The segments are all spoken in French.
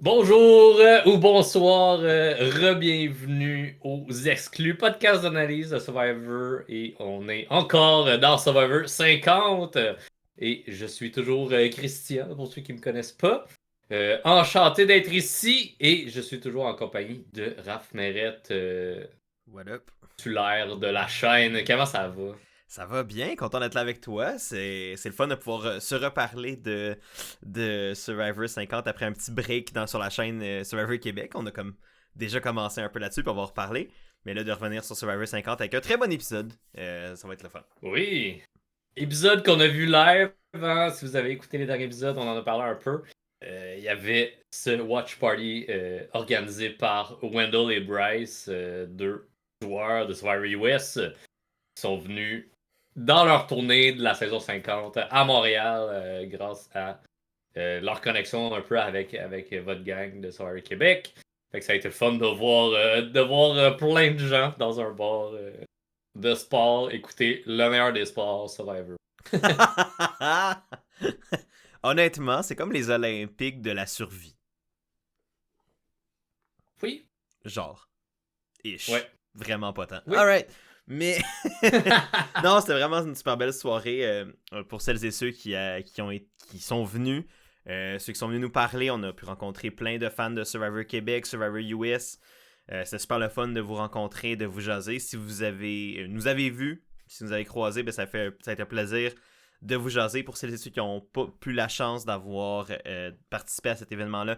Bonjour ou bonsoir, re-bienvenue aux Exclus, podcast d'analyse de Survivor et on est encore dans Survivor 50 et je suis toujours Christian pour ceux qui me connaissent pas. Enchanté d'être ici et je suis toujours en compagnie de Raph Merrette, What up? titulaire de la chaîne. Comment ça va? Ça va bien, content d'être là avec toi. C'est le fun de pouvoir se reparler de Survivor 50 après un petit break sur la chaîne Survivor Québec. On a comme déjà commencé un peu là-dessus, puis on va reparler. Mais là, de revenir sur Survivor 50 avec un très bon épisode, ça va être le fun. Oui, épisode qu'on a vu live, hein. Si vous avez écouté les derniers épisodes, on en a parlé un peu. Il y avait ce watch party organisé par Wendell et Bryce, deux joueurs de Survivor US, qui sont venus dans leur tournée de la saison 50 à Montréal grâce à leur connexion un peu avec votre gang de Survivor Québec. Fait que ça a été fun de voir plein de gens dans un bar de sport écouter le meilleur des sports, Survivor. Honnêtement, c'est comme les Olympiques de la survie. Oui, Genre. Ish. ouais, Vraiment pas tant. oui. Alright. Mais non, c'était vraiment une super belle soirée pour celles et ceux qui sont venus. Ceux qui sont venus nous parler, on a pu rencontrer plein de fans de Survivor Québec, Survivor US. C'est super le fun de vous rencontrer, de vous jaser. Si vous nous avez vus, si vous nous avez croisés, ben ça a été un plaisir de vous jaser. Pour celles et ceux qui n'ont pas eu la chance d'avoir participé à cet événement-là,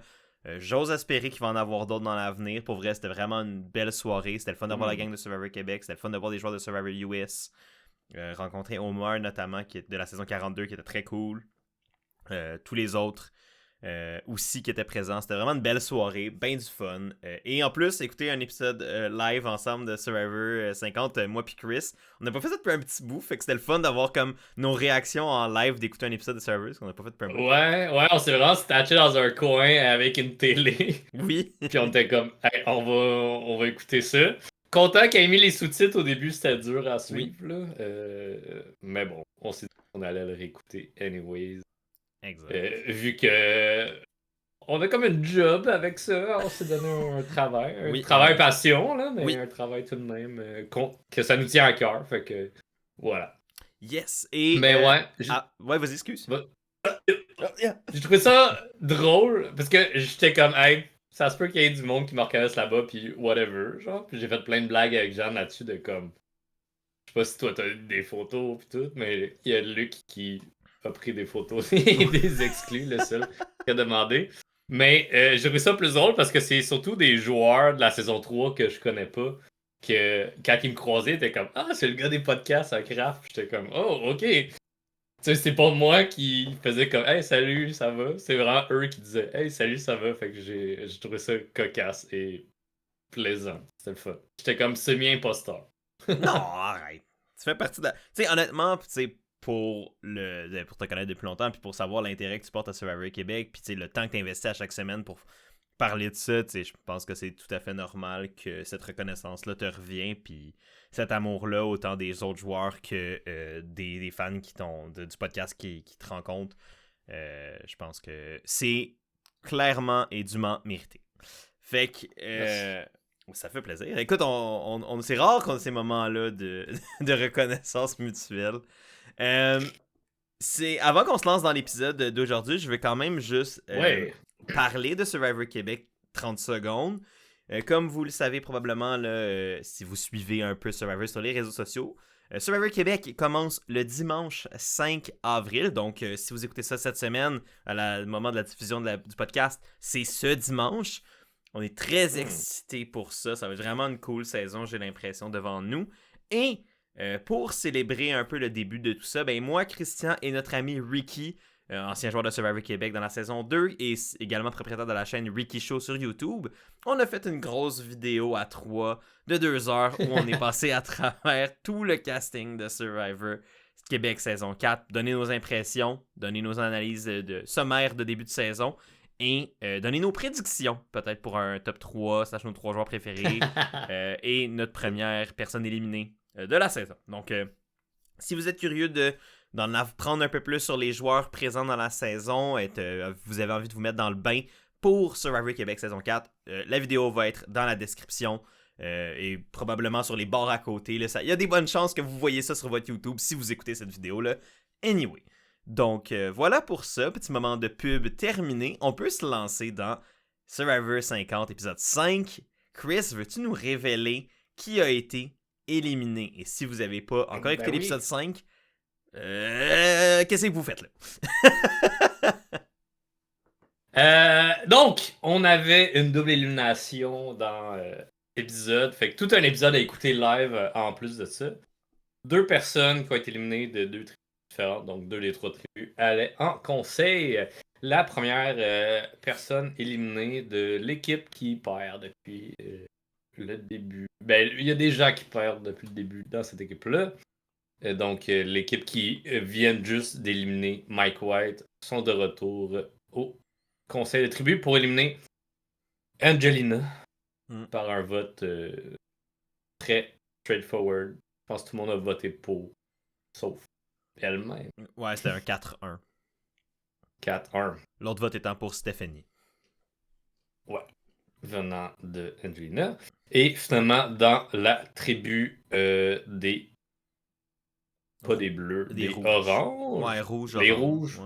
j'ose espérer qu'il va en avoir d'autres dans l'avenir. Pour vrai, c'était vraiment une belle soirée. C'était le fun d'avoir la gang de Survivor Québec. C'était le fun de voir des joueurs de Survivor US. Rencontrer Omar notamment, qui est de la saison 42, qui était très cool. Tous les autres aussi qui étaient présents. C'était vraiment une belle soirée, bien du fun. Et en plus, écouter un épisode live ensemble de Survivor 50, moi puis Chris. On n'a pas fait ça depuis un petit bout, fait que c'était le fun d'avoir comme nos réactions en live d'écouter un épisode de Survivor, ce qu'on n'a pas fait depuis un bout. Ouais, on s'est vraiment statché dans un coin avec une télé. Oui. Puis on était comme, hey, on va écouter ça. Content qu'il ait mis les sous-titres au début, c'était dur à Oui, suivre, là. Mais bon, on s'est dit qu'on allait le réécouter anyways. exact. Vu que on a comme une job avec ça, on s'est donné un travail. Un Oui, travail passion, là, mais oui. un travail tout de même que ça nous tient à cœur. Fait que, voilà. Yes. Et Mais ouais, ah, ouais, vas-y, excuse. Oh, yeah. j'ai trouvé ça drôle parce que j'étais comme, hey, ça se peut qu'il y ait du monde qui me reconnaisse là-bas, puis whatever, genre. Puis j'ai fait plein de blagues avec Jeanne là-dessus de comme, je sais pas si toi t'as eu des photos pis tout, mais il y a Luc qui a pris des photos des exclus, le seul qui a demandé. Mais j'ai trouvé ça plus drôle parce que c'est surtout des joueurs de la saison 3 que je connais pas. Que quand ils me croisaient, ils étaient comme, ah, c'est le gars des podcasts à Craft. J'étais comme, oh, ok. Tu sais, c'est pas moi qui faisais comme, hey, salut, ça va. C'est vraiment eux qui disaient, hey, salut, ça va. Fait que j'ai trouvé ça cocasse et plaisant. C'était le fun. J'étais comme semi-imposteur. Non, arrête. Tu fais partie de la... Tu sais, honnêtement, tu sais, pour te connaître depuis longtemps, puis pour savoir l'intérêt que tu portes à Survivor Québec, puis tu sais, le temps que tu investis à chaque semaine pour parler de ça, tu sais, je pense que c'est tout à fait normal que cette reconnaissance-là te revient, puis cet amour-là, autant des autres joueurs que des fans du podcast qui te rencontrent, je pense que c'est clairement et dûment mérité. Fait que Merci. ça fait plaisir. Écoute, c'est rare qu'on ait ces moments-là de reconnaissance mutuelle. Euh, avant qu'on se lance dans l'épisode d'aujourd'hui, je vais quand même juste Ouais. parler de Survivor Québec 30 secondes. Comme vous le savez probablement, là, si vous suivez un peu Survivor sur les réseaux sociaux, Survivor Québec commence le dimanche 5 avril. Donc, si vous écoutez ça cette semaine, au moment de la diffusion du podcast, c'est ce dimanche. On est très excités pour ça. Ça va être vraiment une cool saison, j'ai l'impression, devant nous. Et pour célébrer un peu le début de tout ça, ben moi, Christian et notre ami Ricky, ancien joueur de Survivor Québec dans la saison 2 et également propriétaire de la chaîne Ricky Show sur YouTube, on a fait une grosse vidéo à 3 de 2 heures où on est passé à travers tout le casting de Survivor Québec saison 4, donner nos impressions, donner nos analyses de sommaires de début de saison et donner nos prédictions, peut-être pour un top 3, slash nos 3 joueurs préférés et notre première personne éliminée de la saison. Donc, si vous êtes curieux d'en apprendre un peu plus sur les joueurs présents dans la saison, vous avez envie de vous mettre dans le bain pour Survivor Québec saison 4. La vidéo va être dans la description et probablement sur les bords à côté. Là, il y a des bonnes chances que vous voyez ça sur votre YouTube si vous écoutez cette vidéo-là. Anyway. Donc, voilà pour ça. Petit moment de pub terminé. On peut se lancer dans Survivor 50, épisode 5. Chris, veux-tu nous révéler qui a été éliminé? Et si vous n'avez pas encore écouté l'épisode 5, qu'est-ce que vous faites là? Donc, on avait une double élimination dans l'épisode. Fait que tout un épisode à écouter live en plus de ça. 2 personnes qui ont été éliminées de 2 tribus différentes, donc 2 des 3 tribus, allaient en conseil. La première personne éliminée de l'équipe qui perd depuis le début. Ben, il y a des gens qui perdent depuis le début dans cette équipe-là. Donc, l'équipe qui vient juste d'éliminer Mike White sont de retour au conseil de tribu pour éliminer Angelina par un vote très straightforward. Je pense que tout le monde a voté pour, sauf elle-même. Ouais, c'était un 4-1. 4-1. L'autre vote étant pour Stephanie. Ouais. Venant de Angelina. Et finalement, dans la tribu des... Pas des bleus, des oranges. Ouais, rouges. Les rouges.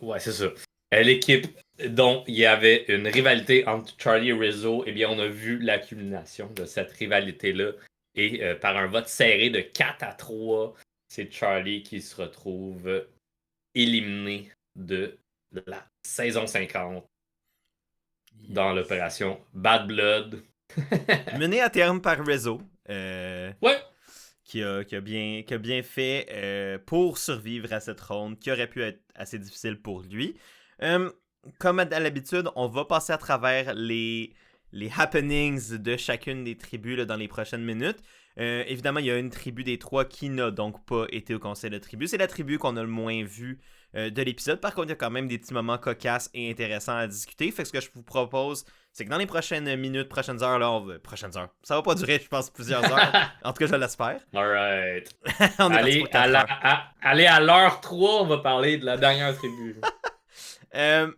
Ouais, c'est ça. L'équipe dont il y avait une rivalité entre Charlie et Rizzo, eh bien, on a vu l'accumulation de cette rivalité-là. Et par un vote serré de 4-3, c'est Charlie qui se retrouve éliminé de la saison 50 dans l'opération Bad Blood. Mené à terme par Rizzo. Ouais. Qui a bien fait pour survivre à cette ronde, qui aurait pu être assez difficile pour lui. Comme à l'habitude, on va passer à travers les happenings de chacune des tribus là, dans les prochaines minutes. Évidemment, il y a une tribu des 3 qui n'a donc pas été au conseil de tribu. C'est la tribu qu'on a le moins vue de l'épisode. Par contre, il y a quand même des petits moments cocasses et intéressants à discuter. Fait que ce que je vous propose, c'est que dans les prochaines minutes, prochaines heures, là, prochaines heures. Ça va pas durer, je pense, plusieurs heures. En tout cas, je l'espère. Alright. On est allez, allez à l'heure 3, on va parler de la dernière tribu.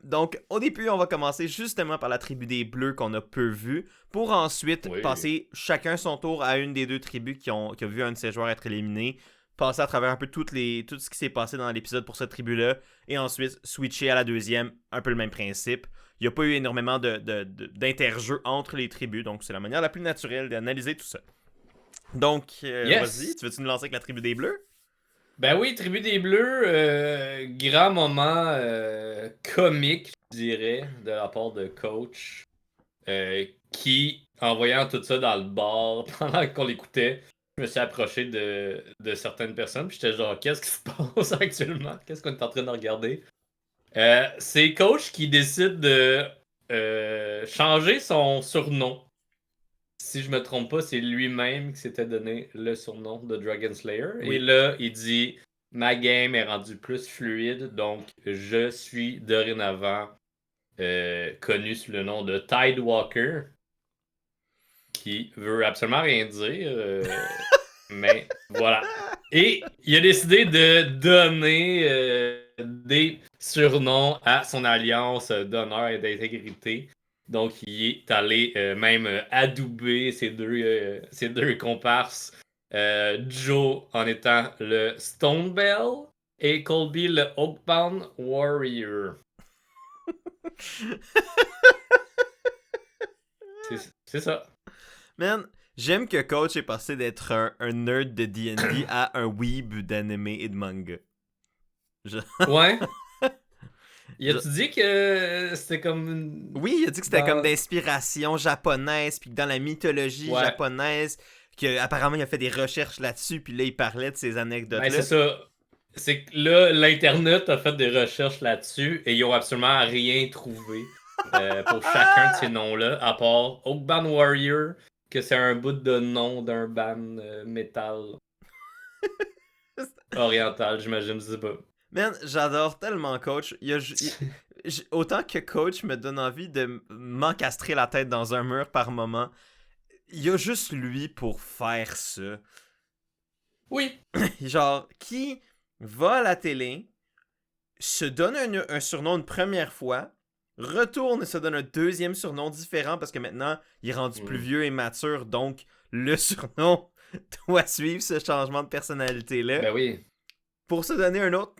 Donc, au début, on va commencer justement par la tribu des Bleus qu'on a peu vue, pour ensuite passer chacun son tour à une des 2 tribus qui a vu un de ses joueurs être éliminé, passer à travers un peu tout ce qui s'est passé dans l'épisode pour cette tribu-là, et ensuite switcher à la deuxième, un peu le même principe. Il n'y a pas eu énormément d'interjeux entre les tribus, donc c'est la manière la plus naturelle d'analyser tout ça. Donc, vas-y, tu veux-tu nous lancer avec la tribu des Bleus? Ben oui, tribu des Bleus, grand moment comique, je dirais, de la part de coach, qui, en voyant tout ça dans le bar, pendant qu'on l'écoutait, je me suis approché de certaines personnes, puis j'étais genre, qu'est-ce qui se passe actuellement? Qu'est-ce qu'on est en train de regarder? C'est coach qui décide de changer son surnom. Si je me trompe pas, c'est lui-même qui s'était donné le surnom de Dragon Slayer. Oui. Et là, il dit « Ma game est rendue plus fluide, donc je suis dorénavant connu sous le nom de Tidewalker », qui veut absolument rien dire, mais voilà. Et il a décidé de donner des surnoms à son alliance d'honneur et d'intégrité. Donc, il est allé même adouber ses deux comparses. Joe en étant le Stone Bell et Colby le Oakbound Warrior. C'est ça. Man, j'aime que Coach est passé d'être un nerd de D&D à un weeb d'anime et de manga. Ouais. Il a-tu dit que c'était comme... Oui, il a dit que c'était comme d'inspiration japonaise, puis que dans la mythologie japonaise, qu'apparemment il a fait des recherches là-dessus, puis là il parlait de ces anecdotes-là. Ben, c'est ça. C'est que là, l'Internet a fait des recherches là-dessus, et ils ont absolument rien trouvé pour chacun de ces noms-là, à part Oakbound Warrior, que c'est un bout de nom d'un band métal oriental, j'imagine, je sais pas. Man, j'adore tellement Coach. Autant que Coach me donne envie de m'encastrer la tête dans un mur par moment, il y a juste lui pour faire ça. Oui. Genre, qui va à la télé, se donne un surnom une première fois, retourne et se donne un deuxième surnom différent parce que maintenant, il est rendu plus vieux et mature, donc le surnom doit suivre ce changement de personnalité-là. Ben oui. Pour se donner un autre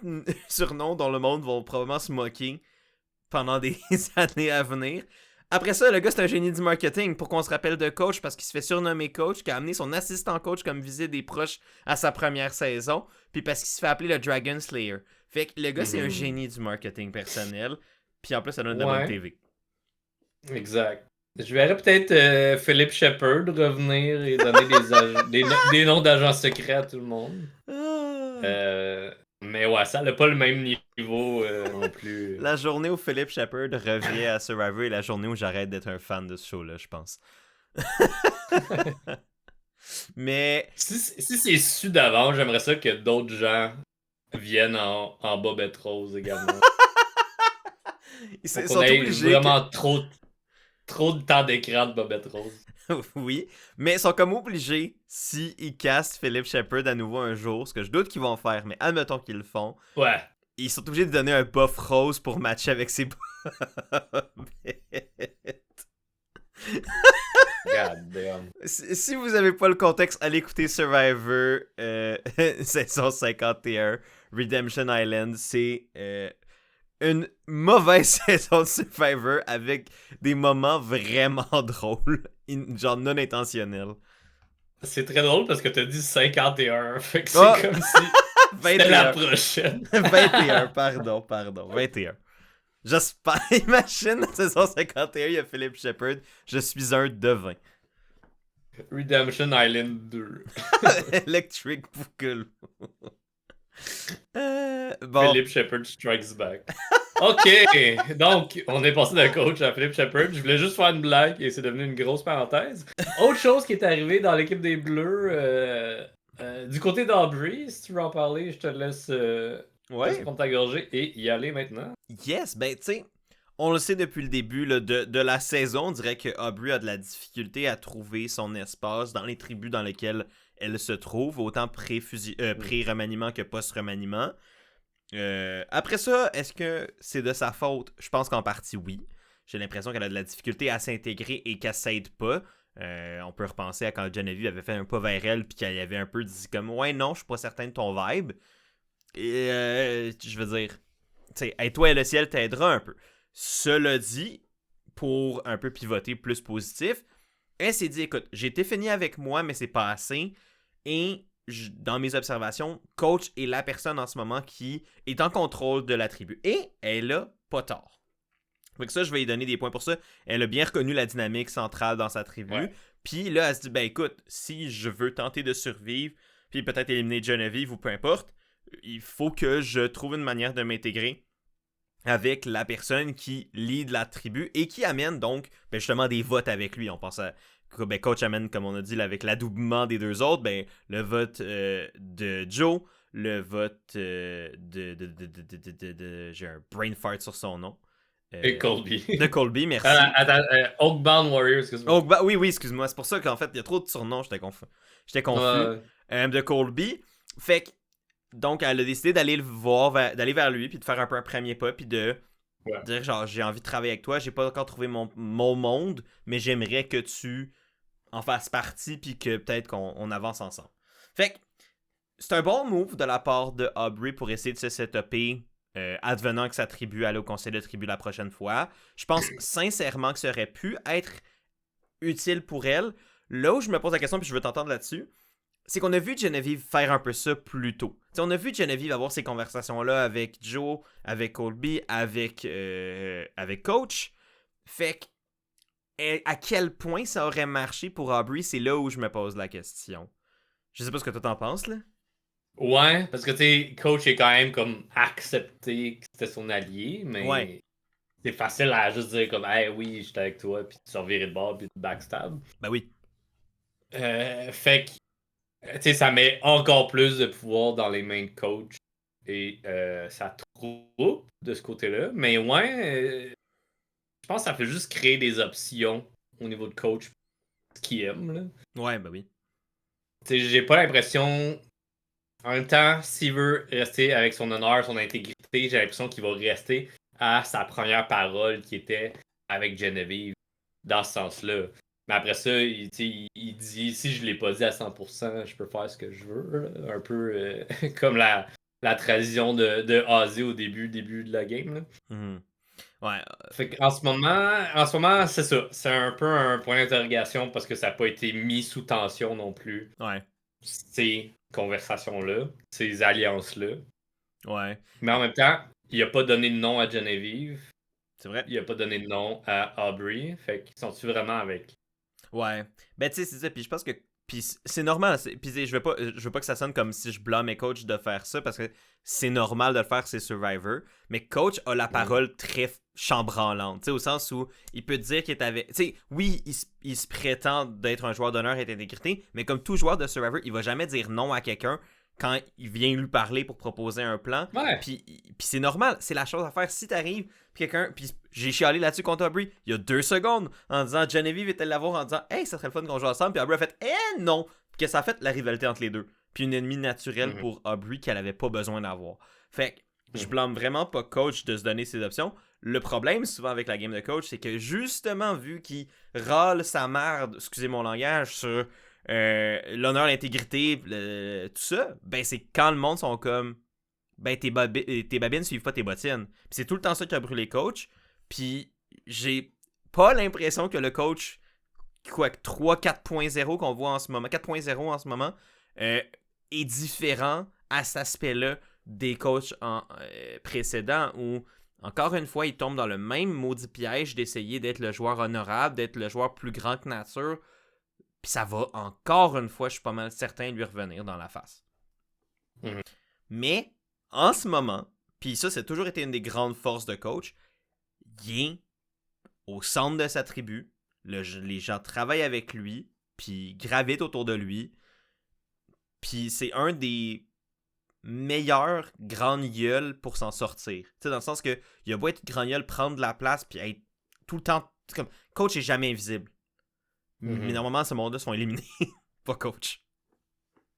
surnom dont le monde va probablement se moquer pendant des années à venir. Après ça, le gars, c'est un génie du marketing. Pour qu'on se rappelle de coach, parce qu'il se fait surnommer coach, qui a amené son assistant coach comme visite des proches à sa première saison, puis parce qu'il se fait appeler le Dragon Slayer. Fait que le gars, c'est un génie du marketing personnel, puis en plus, ça donne de la bonne TV. Exact. Je verrais peut-être Philip Shepard revenir et donner des noms d'agents secrets à tout le monde. Mais ouais, ça n'a pas le même niveau non plus. La journée où Philip Shepard revient à Survivor est la journée où j'arrête d'être un fan de ce show-là, je pense. Mais... Si c'est su d'avance, j'aimerais ça que d'autres gens viennent en Bobette Rose également. Ils sont obligés vraiment trop de temps d'écran de Bobette Rose. Oui, mais ils sont comme obligés, s'ils castent Philip Shepard à nouveau un jour, ce que je doute qu'ils vont faire, mais admettons qu'ils le font. Ouais. Ils sont obligés de donner un buff rose pour matcher avec ses God damn. Si vous avez pas le contexte, allez écouter Survivor saison 51, Redemption Island. C'est une mauvaise saison de Survivor avec des moments vraiment drôles, genre non intentionnels. C'est très drôle parce que t'as dit 51, fait que c'est comme si c'était la prochaine. 21, pardon, 21. J'espère, imagine, saison 51, il y a Philip Shepard, je suis un devin. Redemption Island 2. Electric Boogaloo. Bon. Philip Shepard Strikes Back. Ok, donc on est passé d'un coach à Philip Shepard. Je voulais juste faire une blague et c'est devenu une grosse parenthèse. Autre chose qui est arrivée dans l'équipe des Bleus, du côté d'Aubrey, si tu veux en parler, je te laisse prendre ta gorgée et y aller maintenant. Yes, ben tu sais, on le sait depuis le début là, de la saison, on dirait que Aubrey a de la difficulté à trouver son espace dans les tribus dans lesquelles elle se trouve, autant pré-remaniement que post-remaniement. Après ça, est-ce que c'est de sa faute? Je pense qu'en partie, oui. J'ai l'impression qu'elle a de la difficulté à s'intégrer et qu'elle s'aide pas. On peut repenser à quand Genevieve avait fait un pas vers elle puis qu'elle avait un peu dit comme « Ouais, non, je suis pas certain de ton vibe. » Et je veux dire, tu sais, toi et le ciel t'aidera un peu. Cela dit, pour un peu pivoter plus positif, elle s'est dit « Écoute, j'ai été fini avec moi, mais c'est pas assez. » Et dans mes observations, coach est la personne en ce moment qui est en contrôle de la tribu. Et elle a pas tort. Donc ça, je vais lui donner des points pour ça. Elle a bien reconnu la dynamique centrale dans sa tribu. Ouais. Puis là, elle se dit, ben écoute, si je veux tenter de survivre, puis peut-être éliminer Genevieve ou peu importe, il faut que je trouve une manière de m'intégrer avec la personne qui lead la tribu et qui amène donc justement des votes avec lui. On pense à coach amène, comme on a dit, là, avec l'adoubement des deux autres, le vote de Joe, le vote de j'ai un brain fart sur son nom. Et Colby. De Colby, merci. Oakbound Warrior, excuse-moi. Oui, excuse-moi. C'est pour ça qu'en fait, il y a trop de surnoms, j'étais confus. De Colby. Fait que, donc, elle a décidé d'aller le voir, d'aller vers lui, puis de faire un peu un premier pas, puis de dire genre, j'ai envie de travailler avec toi, j'ai pas encore trouvé mon monde, mais j'aimerais que tu en fasses partie, puis que peut-être qu'on avance ensemble. Fait que, c'est un bon move de la part de Aubrey pour essayer de se setuper, advenant que sa tribu allait au conseil de tribu la prochaine fois. Je pense sincèrement que ça aurait pu être utile pour elle. Là où je me pose la question, puis je veux t'entendre là-dessus, c'est qu'on a vu Genevieve faire un peu ça plus tôt. T'sais, on a vu Genevieve avoir ces conversations-là avec Joe, avec Colby, avec Coach. Fait que, à quel point ça aurait marché pour Aubrey, c'est là où je me pose la question. Je sais pas ce que toi t'en penses, là. Ouais, parce que, tu sais, Coach est quand même comme accepté que c'était son allié, mais c'est facile à juste dire comme, hey, oui, j'étais avec toi, puis tu revirais de bord, puis tu backstab. Ben oui. Fait que, tu sais, ça met encore plus de pouvoir dans les mains de Coach et ça troupe de ce côté-là. Mais ouais, je pense que ça fait juste créer des options au niveau de Coach qu'il aime, là. Ouais, ben oui. Tu sais, j'ai pas l'impression... En même temps, s'il veut rester avec son honneur, son intégrité, j'ai l'impression qu'il va rester à sa première parole qui était avec Genevieve dans ce sens-là. Mais après ça, il dit si je l'ai pas dit à 100%, je peux faire ce que je veux. Là. Un peu comme la tradition de Ozzy au début de la game. Là. Mhm. Ouais. Fait qu'en ce moment, c'est ça. C'est un peu un point d'interrogation parce que ça n'a pas été mis sous tension non plus. Ouais. Ces conversations-là, ces alliances-là. Ouais. Mais en même temps, il a pas donné de nom à Genevieve. C'est vrai. Il a pas donné de nom à Aubrey. Fait qu'ils sont-tu vraiment avec? Ouais. Ben, tu sais, c'est ça. Puis je pense que. Puis c'est normal. Puis je veux pas que ça sonne comme si je blâmais Coach de faire ça parce que c'est normal de le faire, c'est Survivor. Mais Coach a la parole très chambranlante. Tu sais, au sens où il peut dire qu'il est avec. Tu sais, oui, il se prétend d'être un joueur d'honneur et d'intégrité, mais comme tout joueur de Survivor, il va jamais dire non à quelqu'un quand il vient lui parler pour proposer un plan. Ouais. Puis c'est normal, c'est la chose à faire. Si t'arrives, puis quelqu'un, puis j'ai chialé là-dessus contre Aubrey il y a 2 secondes en disant Genevieve était l'avoir en disant hey, ça serait le fun qu'on joue ensemble. Puis Aubrey a fait non. Puis que ça a fait la rivalité entre les deux. Puis une ennemie naturelle pour Aubrey qu'elle avait pas besoin d'avoir. Fait que je blâme vraiment pas Coach de se donner ses options. Le problème souvent avec la game de Coach, c'est que justement, vu qu'il râle sa merde, excusez mon langage, sur l'honneur, l'intégrité, tout ça, ben c'est quand le monde sont comme ben tes babines suivent pas tes bottines. Puis c'est tout le temps ça qui a brûlé Coach. Puis j'ai pas l'impression que le coach 4.0 qu'on voit en ce moment, 4.0 en ce moment, est différent à cet aspect-là des coachs précédents où encore une fois, il tombe dans le même maudit piège d'essayer d'être le joueur honorable, d'être le joueur plus grand que nature. Puis ça va encore une fois, je suis pas mal certain, lui revenir dans la face. Mais, en ce moment, puis ça, c'est toujours été une des grandes forces de coach, il est au centre de sa tribu, les gens travaillent avec lui, puis gravitent autour de lui, puis c'est un des meilleurs grands gueules pour s'en sortir. Tu sais, dans le sens que il a beau être grand gueule, prendre de la place, puis être tout le temps... Comme, coach est jamais invisible. Mais normalement, ce monde-là sont éliminés. Pas coach.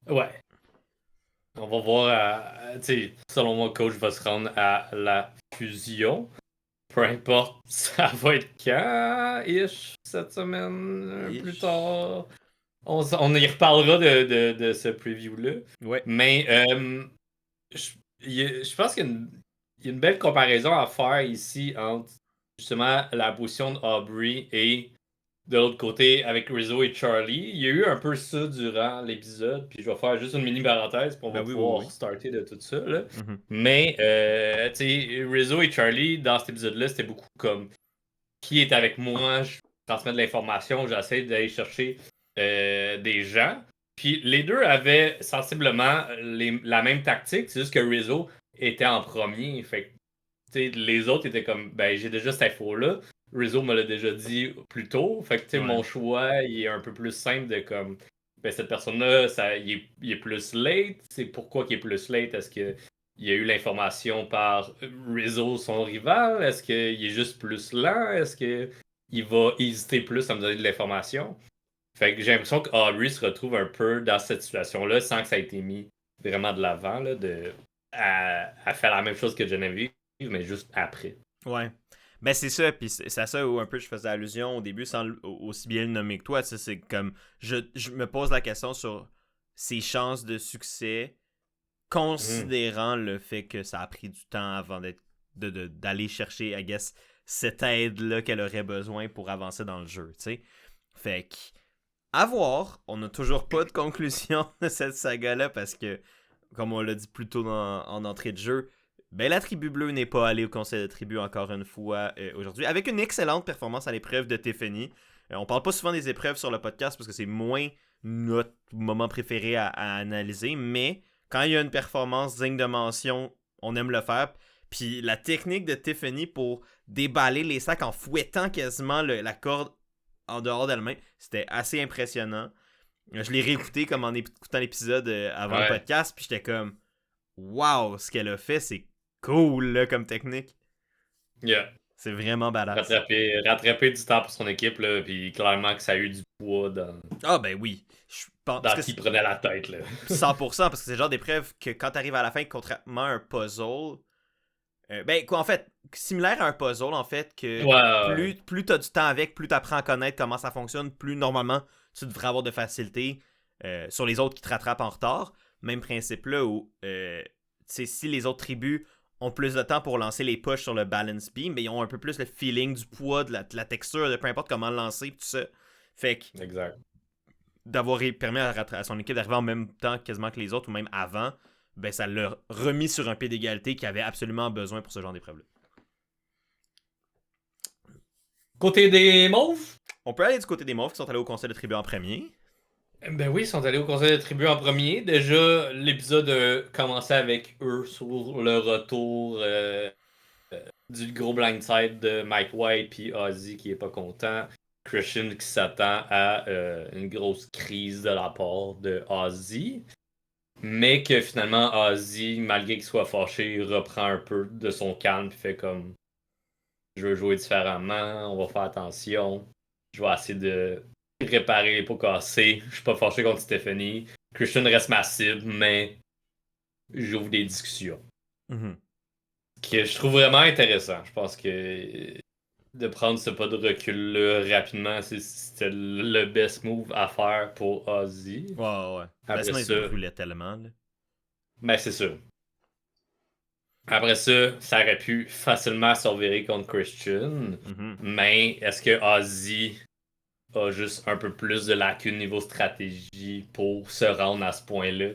Ouais. On va voir, tu sais, selon moi, coach va se rendre à la fusion. Peu importe, ça va être quand, cette semaine, plus tard. On y reparlera de ce preview-là. Ouais. Mais je pense qu'il y a une belle comparaison à faire ici entre justement la position d'Aubrey et de l'autre côté avec Rizzo et Charlie. Il y a eu un peu ça durant l'épisode, puis je vais faire juste une mini parenthèse pour on va pouvoir starter de tout ça. Là. Mais, tu sais, Rizzo et Charlie, dans cet épisode-là, c'était beaucoup comme qui est avec moi, je transmets de l'information, j'essaie d'aller chercher des gens. Puis les deux avaient sensiblement la même tactique, c'est juste que Rizzo était en premier. Fait que les autres étaient comme ben j'ai déjà cette info-là. Rizzo me l'a déjà dit plus tôt. Fait que mon choix il est un peu plus simple de comme ben cette personne-là, il est plus late. C'est pourquoi qu'il est plus late? Est-ce que il y a eu l'information par Rizzo, son rival? Est-ce qu'il est juste plus lent? Est-ce qu'il va hésiter plus à me donner de l'information? Fait que j'ai l'impression qu'Aubrey se retrouve un peu dans cette situation-là sans que ça ait été mis vraiment de l'avant, là, à faire la même chose que Genevieve, mais juste après. Ouais. Ben c'est ça, puis c'est à ça où un peu je faisais allusion au début sans aussi bien le nommer que toi. C'est comme, je me pose la question sur ses chances de succès, considérant le fait que ça a pris du temps avant d'aller chercher, I guess, cette aide-là qu'elle aurait besoin pour avancer dans le jeu, tu sais. Fait que, à voir, on n'a toujours pas de conclusion de cette saga-là parce que, comme on l'a dit plus tôt en entrée de jeu, ben la tribu bleue n'est pas allée au conseil de tribu encore une fois aujourd'hui, avec une excellente performance à l'épreuve de Tiffany. On parle pas souvent des épreuves sur le podcast parce que c'est moins notre moment préféré à analyser, mais quand il y a une performance digne de mention, on aime le faire. Puis la technique de Tiffany pour déballer les sacs en fouettant quasiment la corde en dehors d'elle-même, c'était assez impressionnant. Je l'ai réécouté comme en écoutant l'épisode avant le podcast, puis j'étais comme wow, ce qu'elle a fait, c'est cool là, comme technique. Yeah. C'est vraiment badass. Rattraper du temps pour son équipe, là, puis clairement que ça a eu du poids dans. Ah ben oui. Dans qui prenait la tête, là. 100%, parce que c'est le genre d'épreuve que quand t'arrives à la fin, contrairement à un puzzle, Ben, quoi, en fait, similaire à un puzzle, en fait, que Ouais. plus t'as du temps avec, plus t'apprends à connaître comment ça fonctionne, plus normalement tu devrais avoir de facilité sur les autres qui te rattrapent en retard. Même principe là où, si les autres tribus ont plus de temps pour lancer les pushs sur le balance beam, mais ils ont un peu plus le feeling du poids, de la texture, de peu importe comment le lancer, tout ça. Fait que Exact. d'avoir permis à son équipe d'arriver en même temps quasiment que les autres, ou même avant, ben ça l'a remis sur un pied d'égalité qu'il avait absolument besoin pour ce genre d'épreuve-là. Côté des mauves? On peut aller du côté des Mauves qui sont allés au conseil de tribu en premier. Ben oui, ils sont allés au conseil de tribu en premier. Déjà, l'épisode a commencé avec eux sur le retour du gros blindside de Mike White puis Ozzy qui est pas content. Christian qui s'attend à une grosse crise de la part de Ozzy. Mais que finalement, Ozzy, malgré qu'il soit fâché, il reprend un peu de son calme et fait comme je veux jouer différemment, on va faire attention. Je vais essayer de réparer les pots cassés. Je suis pas fâché contre Stephanie. Christian reste ma cible, mais j'ouvre des discussions. Mhm. Que je trouve vraiment intéressant. Je pense que de prendre ce pas de recul-là rapidement, c'était le best move à faire pour Ozzy. Ouais, ouais. Ben, Après sinon, ils se ça, brûlaient tellement. Là. ben c'est sûr. Après ça, ça aurait pu facilement s'envirer contre Christian. Mhm. Mais est-ce que Ozzy a juste un peu plus de lacunes niveau stratégie pour se rendre à ce point-là?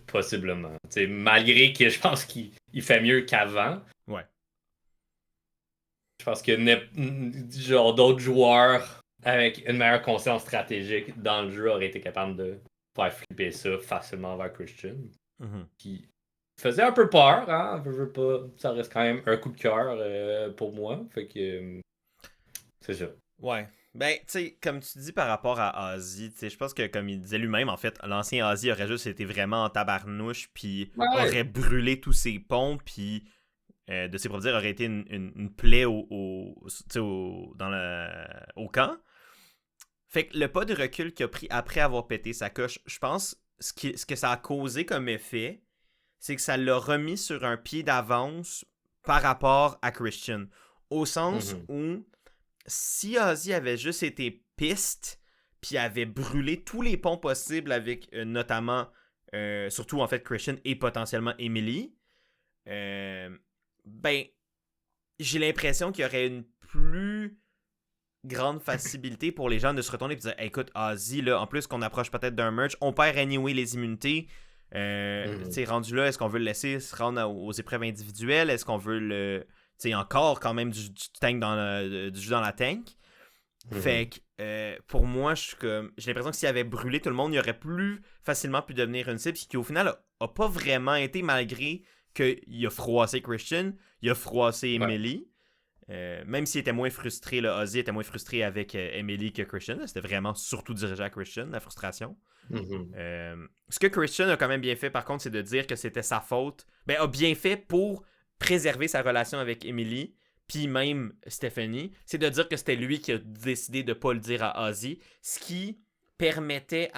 Possiblement. T'sais, malgré que je pense qu'il fait mieux qu'avant, Ouais. je pense que genre d'autres joueurs avec une meilleure conscience stratégique dans le jeu auraient été capables de faire flipper ça facilement vers Christian. Mhm. Qui faisait un peu peur, hein? Veux pas, ça reste quand même un coup de cœur pour moi. Fait que c'est ça. Ouais. Ben, tu sais, comme tu dis par rapport à Ozzy, tu sais, je pense que comme il disait lui-même, en fait, l'ancien Ozzy aurait juste été vraiment en tabarnouche, puis Ouais. aurait brûlé tous ses ponts, puis de ses propres dires, aurait été une plaie tu sais, au camp. Fait que le pas de recul qu'il a pris après avoir pété sa coche, je pense, ce que ça a causé comme effet, c'est que ça l'a remis sur un pied d'avance par rapport à Christian. Au sens Mhm. où si Ozzy avait juste été piste, puis avait brûlé tous les ponts possibles avec notamment, surtout en fait Christian et potentiellement Emily, ben j'ai l'impression qu'il y aurait une plus grande facilité pour les gens de se retourner et de dire hey, écoute, Ozzy, là, en plus qu'on approche peut-être d'un merge, on perd anyway les immunités. Tu sais, rendu là, est-ce qu'on veut le laisser se rendre aux épreuves individuelles? Est-ce qu'on veut le. Tu sais, encore quand même du tank du jus dans la tank? Mhm. Fait que pour moi, j'ai l'impression que s'il avait brûlé tout le monde, il aurait plus facilement pu devenir une cible, ce qui au final a pas vraiment été malgré qu'il a froissé Christian, il a froissé Ouais. Emily. Même s'il était moins frustré, là, Ozzy était moins frustré avec Emily que Christian. Là, c'était vraiment surtout dirigé à Christian, la frustration. Mhm. Ce que Christian a quand même bien fait, par contre, c'est de dire que c'était sa faute. Ben, a bien fait pour préserver sa relation avec Emily, puis même Stephanie. C'est de dire que c'était lui qui a décidé de ne pas le dire à Ozzy, ce qui permettait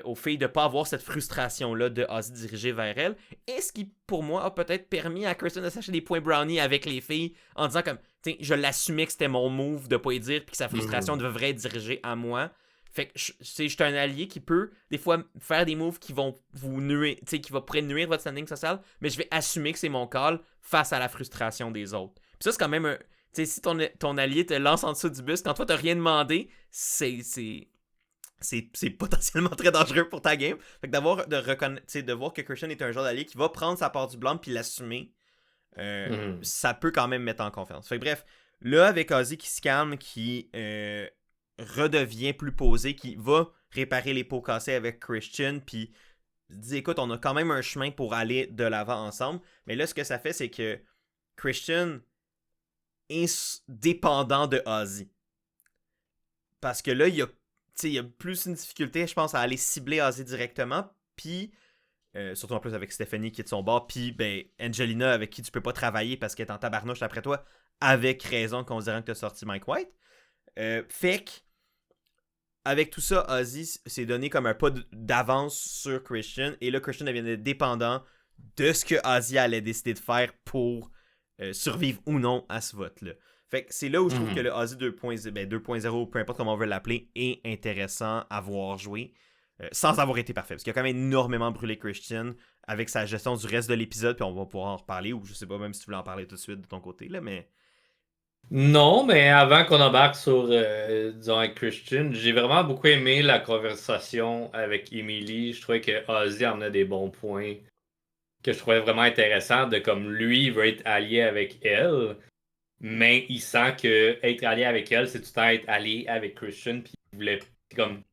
aux filles de ne pas avoir cette frustration-là de Ozzy dirigée vers elle. Et ce qui, pour moi, a peut-être permis à Kirsten de s'acheter des points brownie avec les filles en disant comme, tiens, je l'assumais que c'était mon move de ne pas y dire puis que sa frustration Mhm. devrait être dirigée à moi. Fait que je suis un allié qui peut, des fois, faire des moves qui vont vous nuire, qui va pourrait nuire votre standing social, mais je vais assumer que c'est mon call face à la frustration des autres. Puis ça, c'est quand même un. Tu sais, si ton allié te lance en dessous du bus, quand toi, t'as rien demandé, c'est potentiellement très dangereux pour ta game. Fait que de voir que Christian est un genre d'allié qui va prendre sa part du blanc puis l'assumer, Mhm. ça peut quand même mettre en confiance. Fait que bref, là, avec Ozzy qui se calme, qui redevient plus posé, qui va réparer les pots cassés avec Christian, puis dit écoute, on a quand même un chemin pour aller de l'avant ensemble. Mais là, ce que ça fait, c'est que Christian est dépendant de Ozzy. Parce que là, il y a plus une difficulté, je pense, à aller cibler Ozzy directement. Puis, surtout en plus avec Stephanie qui est de son bord. Puis, ben, Angelina avec qui tu peux pas travailler parce qu'elle est en tabarnouche après toi. Avec raison, considérant que tu as sorti Mike White. Fait que, avec tout ça, Ozzy s'est donné comme un pas d'avance sur Christian. Et là, Christian devient dépendant de ce que Ozzy allait décider de faire pour survivre ou non à ce vote-là. Fait que c'est là où je trouve que le Ozzy 2.0, peu importe comment on veut l'appeler, est intéressant à voir jouer, sans avoir été parfait. Parce qu'il a quand même énormément brûlé Christian avec sa gestion du reste de l'épisode, puis on va pouvoir en reparler, ou je sais pas même si tu voulais en parler tout de suite de ton côté, là, mais... Non, mais avant qu'on embarque sur, disons, avec Christian, j'ai vraiment beaucoup aimé la conversation avec Emily. Je trouvais que Ozzy en a des bons points que je trouvais vraiment intéressants, de comme lui, il veut être allié avec elle, mais il sent que être allié avec elle, c'est tout le temps être allié avec Christian, puis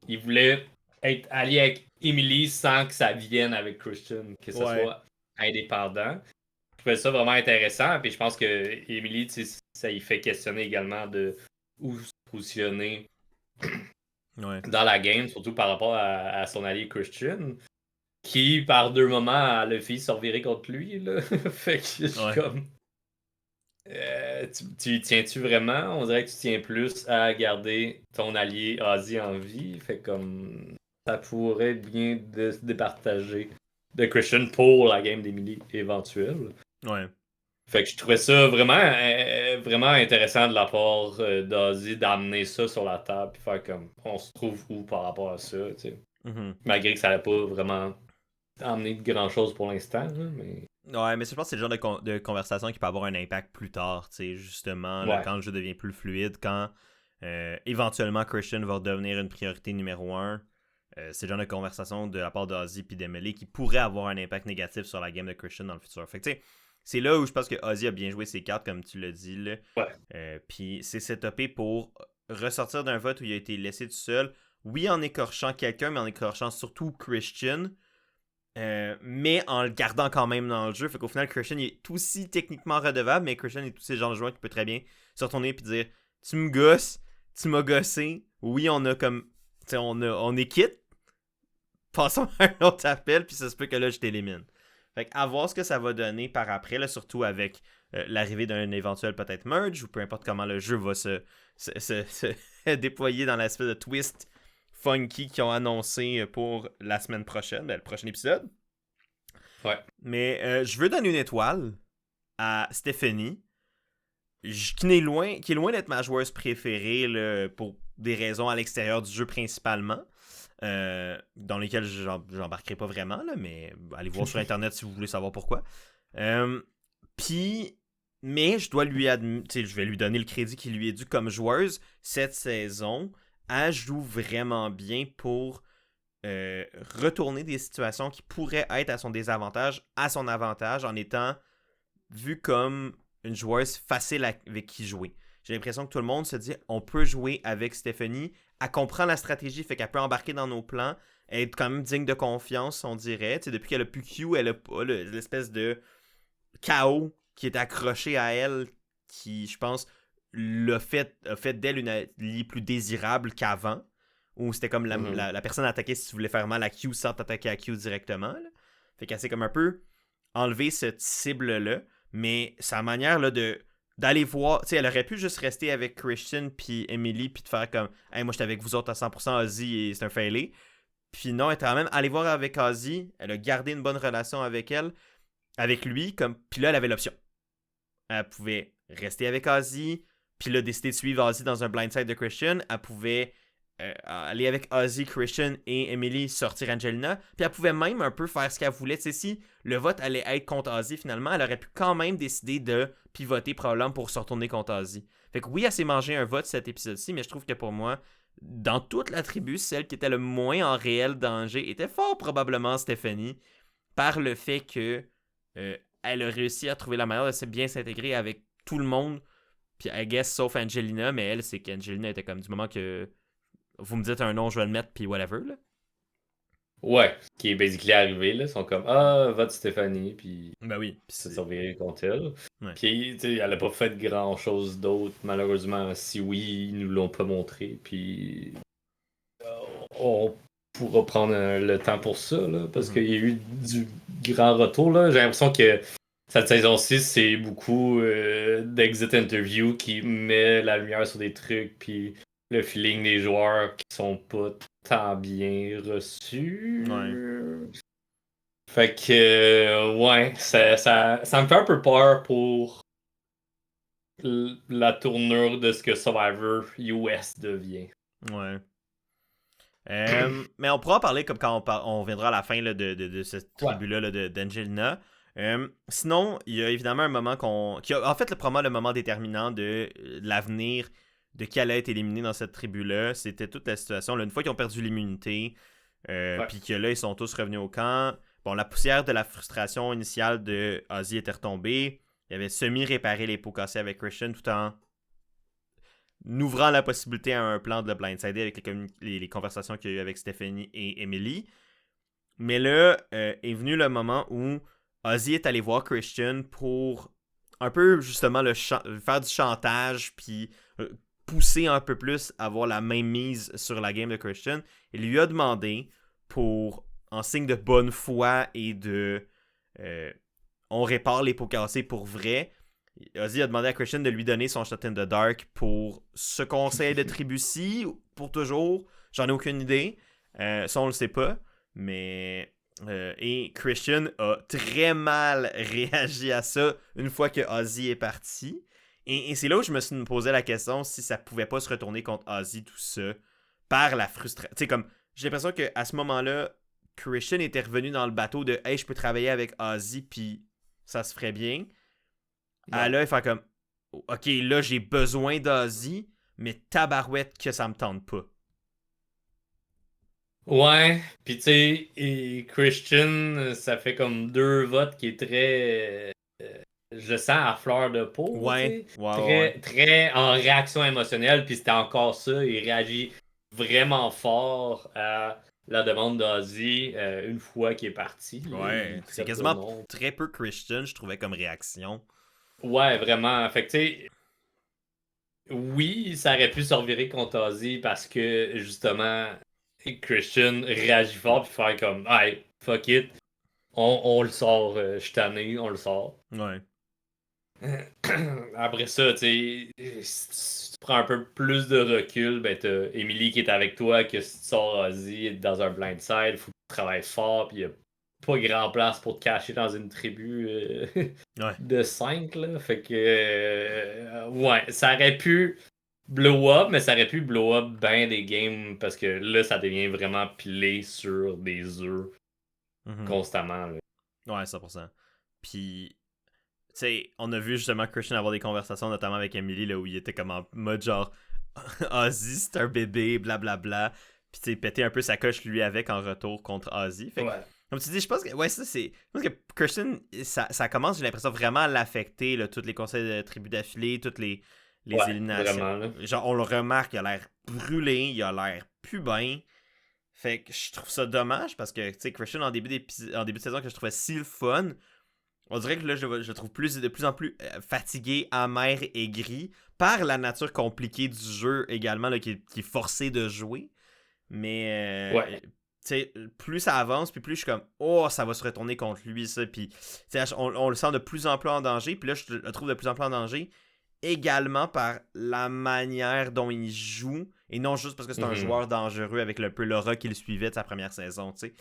il voulait être allié avec Emily sans que ça vienne avec Christian, que ça soit indépendant. Je trouvais ça vraiment intéressant, puis je pense que Emily, tu sais, ça y fait questionner également de où se positionner dans la game, surtout par rapport à son allié Christian, qui par deux moments a le fait se revirer contre lui, là. Fait que je suis comme... tu y tiens-tu vraiment? On dirait que tu tiens plus à garder ton allié Ozzy en vie. Fait comme ça pourrait être bien de se départager de Christian pour la game d'Emily éventuelle. Ouais. Fait que je trouvais ça vraiment intéressant de la part d'Ozzy d'amener ça sur la table et faire comme on se trouve où par rapport à ça, tu sais. Malgré que ça n'avait pas vraiment amené de grand chose pour l'instant, mais... Ouais, mais je pense que c'est le genre de conversation qui peut avoir un impact plus tard, tu sais, justement, là, quand le jeu devient plus fluide, quand éventuellement Christian va devenir une priorité numéro 1. C'est le genre de conversation de la part d'Ozzy et d'Emily qui pourrait avoir un impact négatif sur la game de Christian dans le futur. Fait que tu sais, c'est là où je pense que Ozzy a bien joué ses cartes, comme tu l'as dit, là. Puis c'est setupé pour ressortir d'un vote où il a été laissé tout seul. Oui, en écorchant quelqu'un, mais en écorchant surtout Christian. Mais en le gardant quand même dans le jeu. Fait qu'au final, Christian il est aussi techniquement redevable, mais Christian est tous ces genres de joueurs qui peut très bien se retourner et dire tu me gosses, tu m'as gossé. Oui, on a comme. T'sais, on est quitte. Passons à un autre appel, puis ça se peut que là, je t'élimine. Fait qu'à voir ce que ça va donner par après, là, surtout avec l'arrivée d'un éventuel peut-être merge, ou peu importe comment le jeu va se déployer dans l'aspect de twist funky qu'ils ont annoncé pour la semaine prochaine, le prochain épisode. Ouais. Mais je veux donner une étoile à Stephanie, qui est loin d'être ma joueuse préférée là, pour des raisons à l'extérieur du jeu principalement, dans lesquelles j'embarquerai pas vraiment, là, mais allez voir sur Internet si vous voulez savoir pourquoi. Puis, mais je vais lui donner le crédit qui lui est dû comme joueuse. Cette saison, elle joue vraiment bien pour retourner des situations qui pourraient être à son désavantage à son avantage en étant vue comme une joueuse facile avec qui jouer. J'ai l'impression que tout le monde se dit on peut jouer avec Stephanie, elle comprend la stratégie, fait qu'elle peut embarquer dans nos plans, être quand même digne de confiance, on dirait. T'sais, depuis qu'elle a plus Q, elle a pas l'espèce de chaos qui est accroché à elle, qui, je pense, a fait d'elle une alliée plus désirable qu'avant, où c'était comme la personne attaquée si tu voulais faire mal à Q sans t'attaquer à Q directement. Là. Fait qu'elle s'est comme un peu enlevé cette cible-là, mais sa manière là, d'aller voir, tu sais, elle aurait pu juste rester avec Christian puis Emily puis de faire comme hey, moi j'étais avec vous autres à 100%, Ozzy et c'est un failé. Puis non, elle était quand même allée voir avec Ozzy, elle a gardé une bonne relation avec lui, comme puis là elle avait l'option. Elle pouvait rester avec Ozzy, puis là décider de suivre Ozzy dans un blindside de Christian, elle pouvait aller avec Ozzy, Christian et Emily sortir Angelina, puis elle pouvait même un peu faire ce qu'elle voulait. Tu sais, si le vote allait être contre Ozzy finalement, elle aurait pu quand même décider de pivoter probablement pour se retourner contre Ozzy. Fait que oui, elle s'est mangé un vote cet épisode-ci, mais je trouve que pour moi, dans toute la tribu, celle qui était le moins en réel danger était fort probablement Stephanie, par le fait que elle a réussi à trouver la manière de bien s'intégrer avec tout le monde, puis I guess sauf Angelina, mais elle, c'est qu'Angelina était comme du moment que vous me dites un nom, je vais le mettre, puis whatever, là. Ouais, ce qui est basically arrivé, là. Ils sont comme, ah, vote Stéphanie, puis Ben oui. ça s'est reviré contre elle. Ouais. Puis, tu sais, elle a pas fait grand chose d'autre, malheureusement. Si oui, ils nous l'ont pas montré, puis on pourra prendre le temps pour ça, là, parce qu'il y a eu du grand retour, là. J'ai l'impression que cette saison-ci, c'est beaucoup d'exit interview qui met la lumière sur des trucs, puis le feeling des joueurs qui sont pas tant bien reçus. Ouais. Fait que, ouais, ça me fait un peu peur pour la tournure de ce que Survivor US devient. Ouais. Mais on pourra en parler comme quand on viendra à la fin là, de cette Ouais. tribu-là là, d'Angelina. Sinon, il y a évidemment un moment en fait, probablement le moment déterminant de l'avenir de qui allait être éliminé dans cette tribu-là. C'était toute la situation. Là, une fois qu'ils ont perdu l'immunité, Ouais. puis que là, ils sont tous revenus au camp. Bon, la poussière de la frustration initiale de Ozzy était retombée. Il avait semi-réparé les pots cassés avec Christian tout en ouvrant la possibilité à un plan de le blindsider avec les conversations qu'il y a eu avec Stephanie et Emily. Mais là, est venu le moment où Ozzy est allé voir Christian pour un peu justement faire du chantage puis pousser un peu plus à avoir la même mise sur la game de Christian. Il lui a demandé pour, en signe de bonne foi et de on répare les pots cassés pour vrai, Ozzy a demandé à Christian de lui donner son shot in the dark pour ce conseil de tribu-ci, pour toujours. J'en ai aucune idée. Ça, on le sait pas. Mais. Et Christian a très mal réagi à ça une fois que Ozzy est parti. Et c'est là où je me suis posé la question si ça pouvait pas se retourner contre Ozzy, tout ça, par la frustration. Tu sais, comme, j'ai l'impression qu'à ce moment-là, Christian était revenu dans le bateau de hey, je peux travailler avec Ozzy, puis ça se ferait bien. À là, il fait comme ok, là, j'ai besoin d'Ozzy, mais tabarouette que ça me tente pas. Ouais, puis tu sais, et Christian, ça fait comme 2 votes qui est très. Je le sens à fleur de peau, tu Ouais, sais. ouais, ouais, ouais. Très en réaction émotionnelle, puis c'était encore ça. Il réagit vraiment fort à la demande d'Ozzy une fois qu'il est parti. Là, il Ouais, c'est accepte le quasiment nom. très peu Christian, je trouvais, comme réaction. Ouais, vraiment. Fait que tu sais, oui, ça aurait pu se revirer contre Ozzy parce que justement, Christian réagit fort puis faire comme, hey, fuck it. On le sort, je suis tanné, on le sort. Ouais. Après ça, tu sais, si tu prends un peu plus de recul, ben t'as Emily qui est avec toi, que si tu sors Ozzy dans un blindside, faut que tu travailles fort, puis y a pas grand place pour te cacher dans une tribu Ouais. de 5 là. Fait que, ouais, ça aurait pu blow up, mais ça aurait pu blow up ben des games, parce que là, ça devient vraiment pilé sur des œufs Mhm. constamment, là. Ouais, 100%. Puis, tu sais, on a vu justement Christian avoir des conversations, notamment avec Emily, là, où il était comme en mode genre Ozzy, c'est un bébé, blablabla. Puis, tu sais, péter un peu sa coche lui avec en retour contre Ozzy. Fait que, Ouais. comme tu dis, je pense que, ouais, ça c'est. Je pense que Christian, ça commence, j'ai l'impression, vraiment à l'affecter, là, tous les conseils de tribu d'affilée, toutes les Ouais, éliminations. vraiment, là. Genre, on le remarque, il a l'air brûlé, il a l'air plus bien. Fait que je trouve ça dommage parce que, tu sais, Christian, en début de saison, que je trouvais si le fun, on dirait que là, je le trouve de plus en plus fatigué, amer, aigri, par la nature compliquée du jeu également, là, qui est forcé de jouer. Mais, Ouais. tu sais, plus ça avance, puis plus je suis comme, oh, ça va se retourner contre lui, ça. Puis, tu sais, on le sent de plus en plus en danger, puis là, je le trouve de plus en plus en danger, également par la manière dont il joue, et non juste parce que c'est un Mhm. joueur dangereux avec le peu l'aura qu'il suivait de sa première saison, tu sais.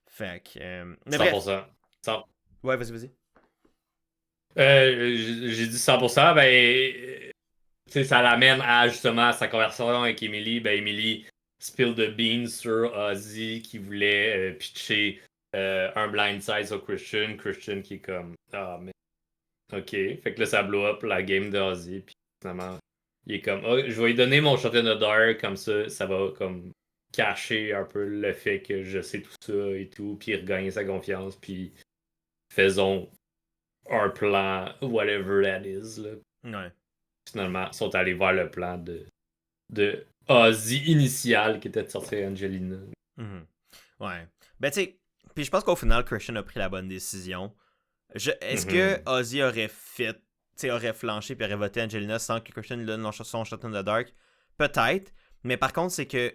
Fait que. Mais bref. 100%. 100. Ouais, vas-y, vas-y. J'ai dit 100%, ben, tu sais, ça l'amène à justement sa conversation avec Emily. Ben, Emily spill the beans sur Ozzy qui voulait pitcher un blindside sur Christian. Christian qui est comme, ah, mais ok. Fait que là, ça blow up la game de Ozzy. Puis finalement, il est comme, oh, je vais lui donner mon shot in the dark, comme ça va comme cacher un peu le fait que je sais tout ça et tout, puis regagner sa confiance, puis faisons un plan, whatever that is, là. Ouais. Finalement, ils sont allés voir le plan de Ozzy initial qui était de sortir Angelina. Mhm. Ouais. Ben, tu sais, puis je pense qu'au final, Christian a pris la bonne décision. Est-ce que Mhm. Ozzy aurait fait, tu sais, aurait flanché puis aurait voté Angelina sans que Christian lui donne son shot in the dark? Peut-être. Mais par contre, c'est que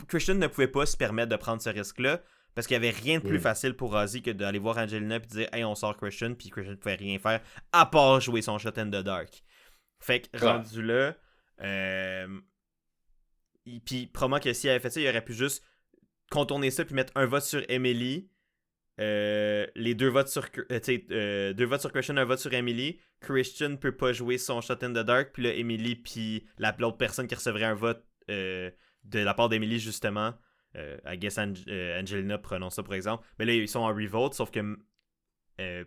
Christian ne pouvait pas se permettre de prendre ce risque-là parce qu'il n'y avait rien de plus Mhm. facile pour Ozzy que d'aller voir Angelina et dire hey, on sort Christian, puis Christian ne pouvait rien faire à part jouer son shot in the dark. Fait que Ouais. rendu là, puis probablement que s'il avait fait ça, il aurait pu juste contourner ça puis mettre un vote sur Emily les deux votes sur deux votes sur Christian, un vote sur Emily. Christian peut pas jouer son Shot in the Dark, puis là Emily puis l'autre personne qui recevrait un vote de la part d'Emily justement, I guess Angelina, prenons ça pour exemple, mais là ils sont en revote, sauf que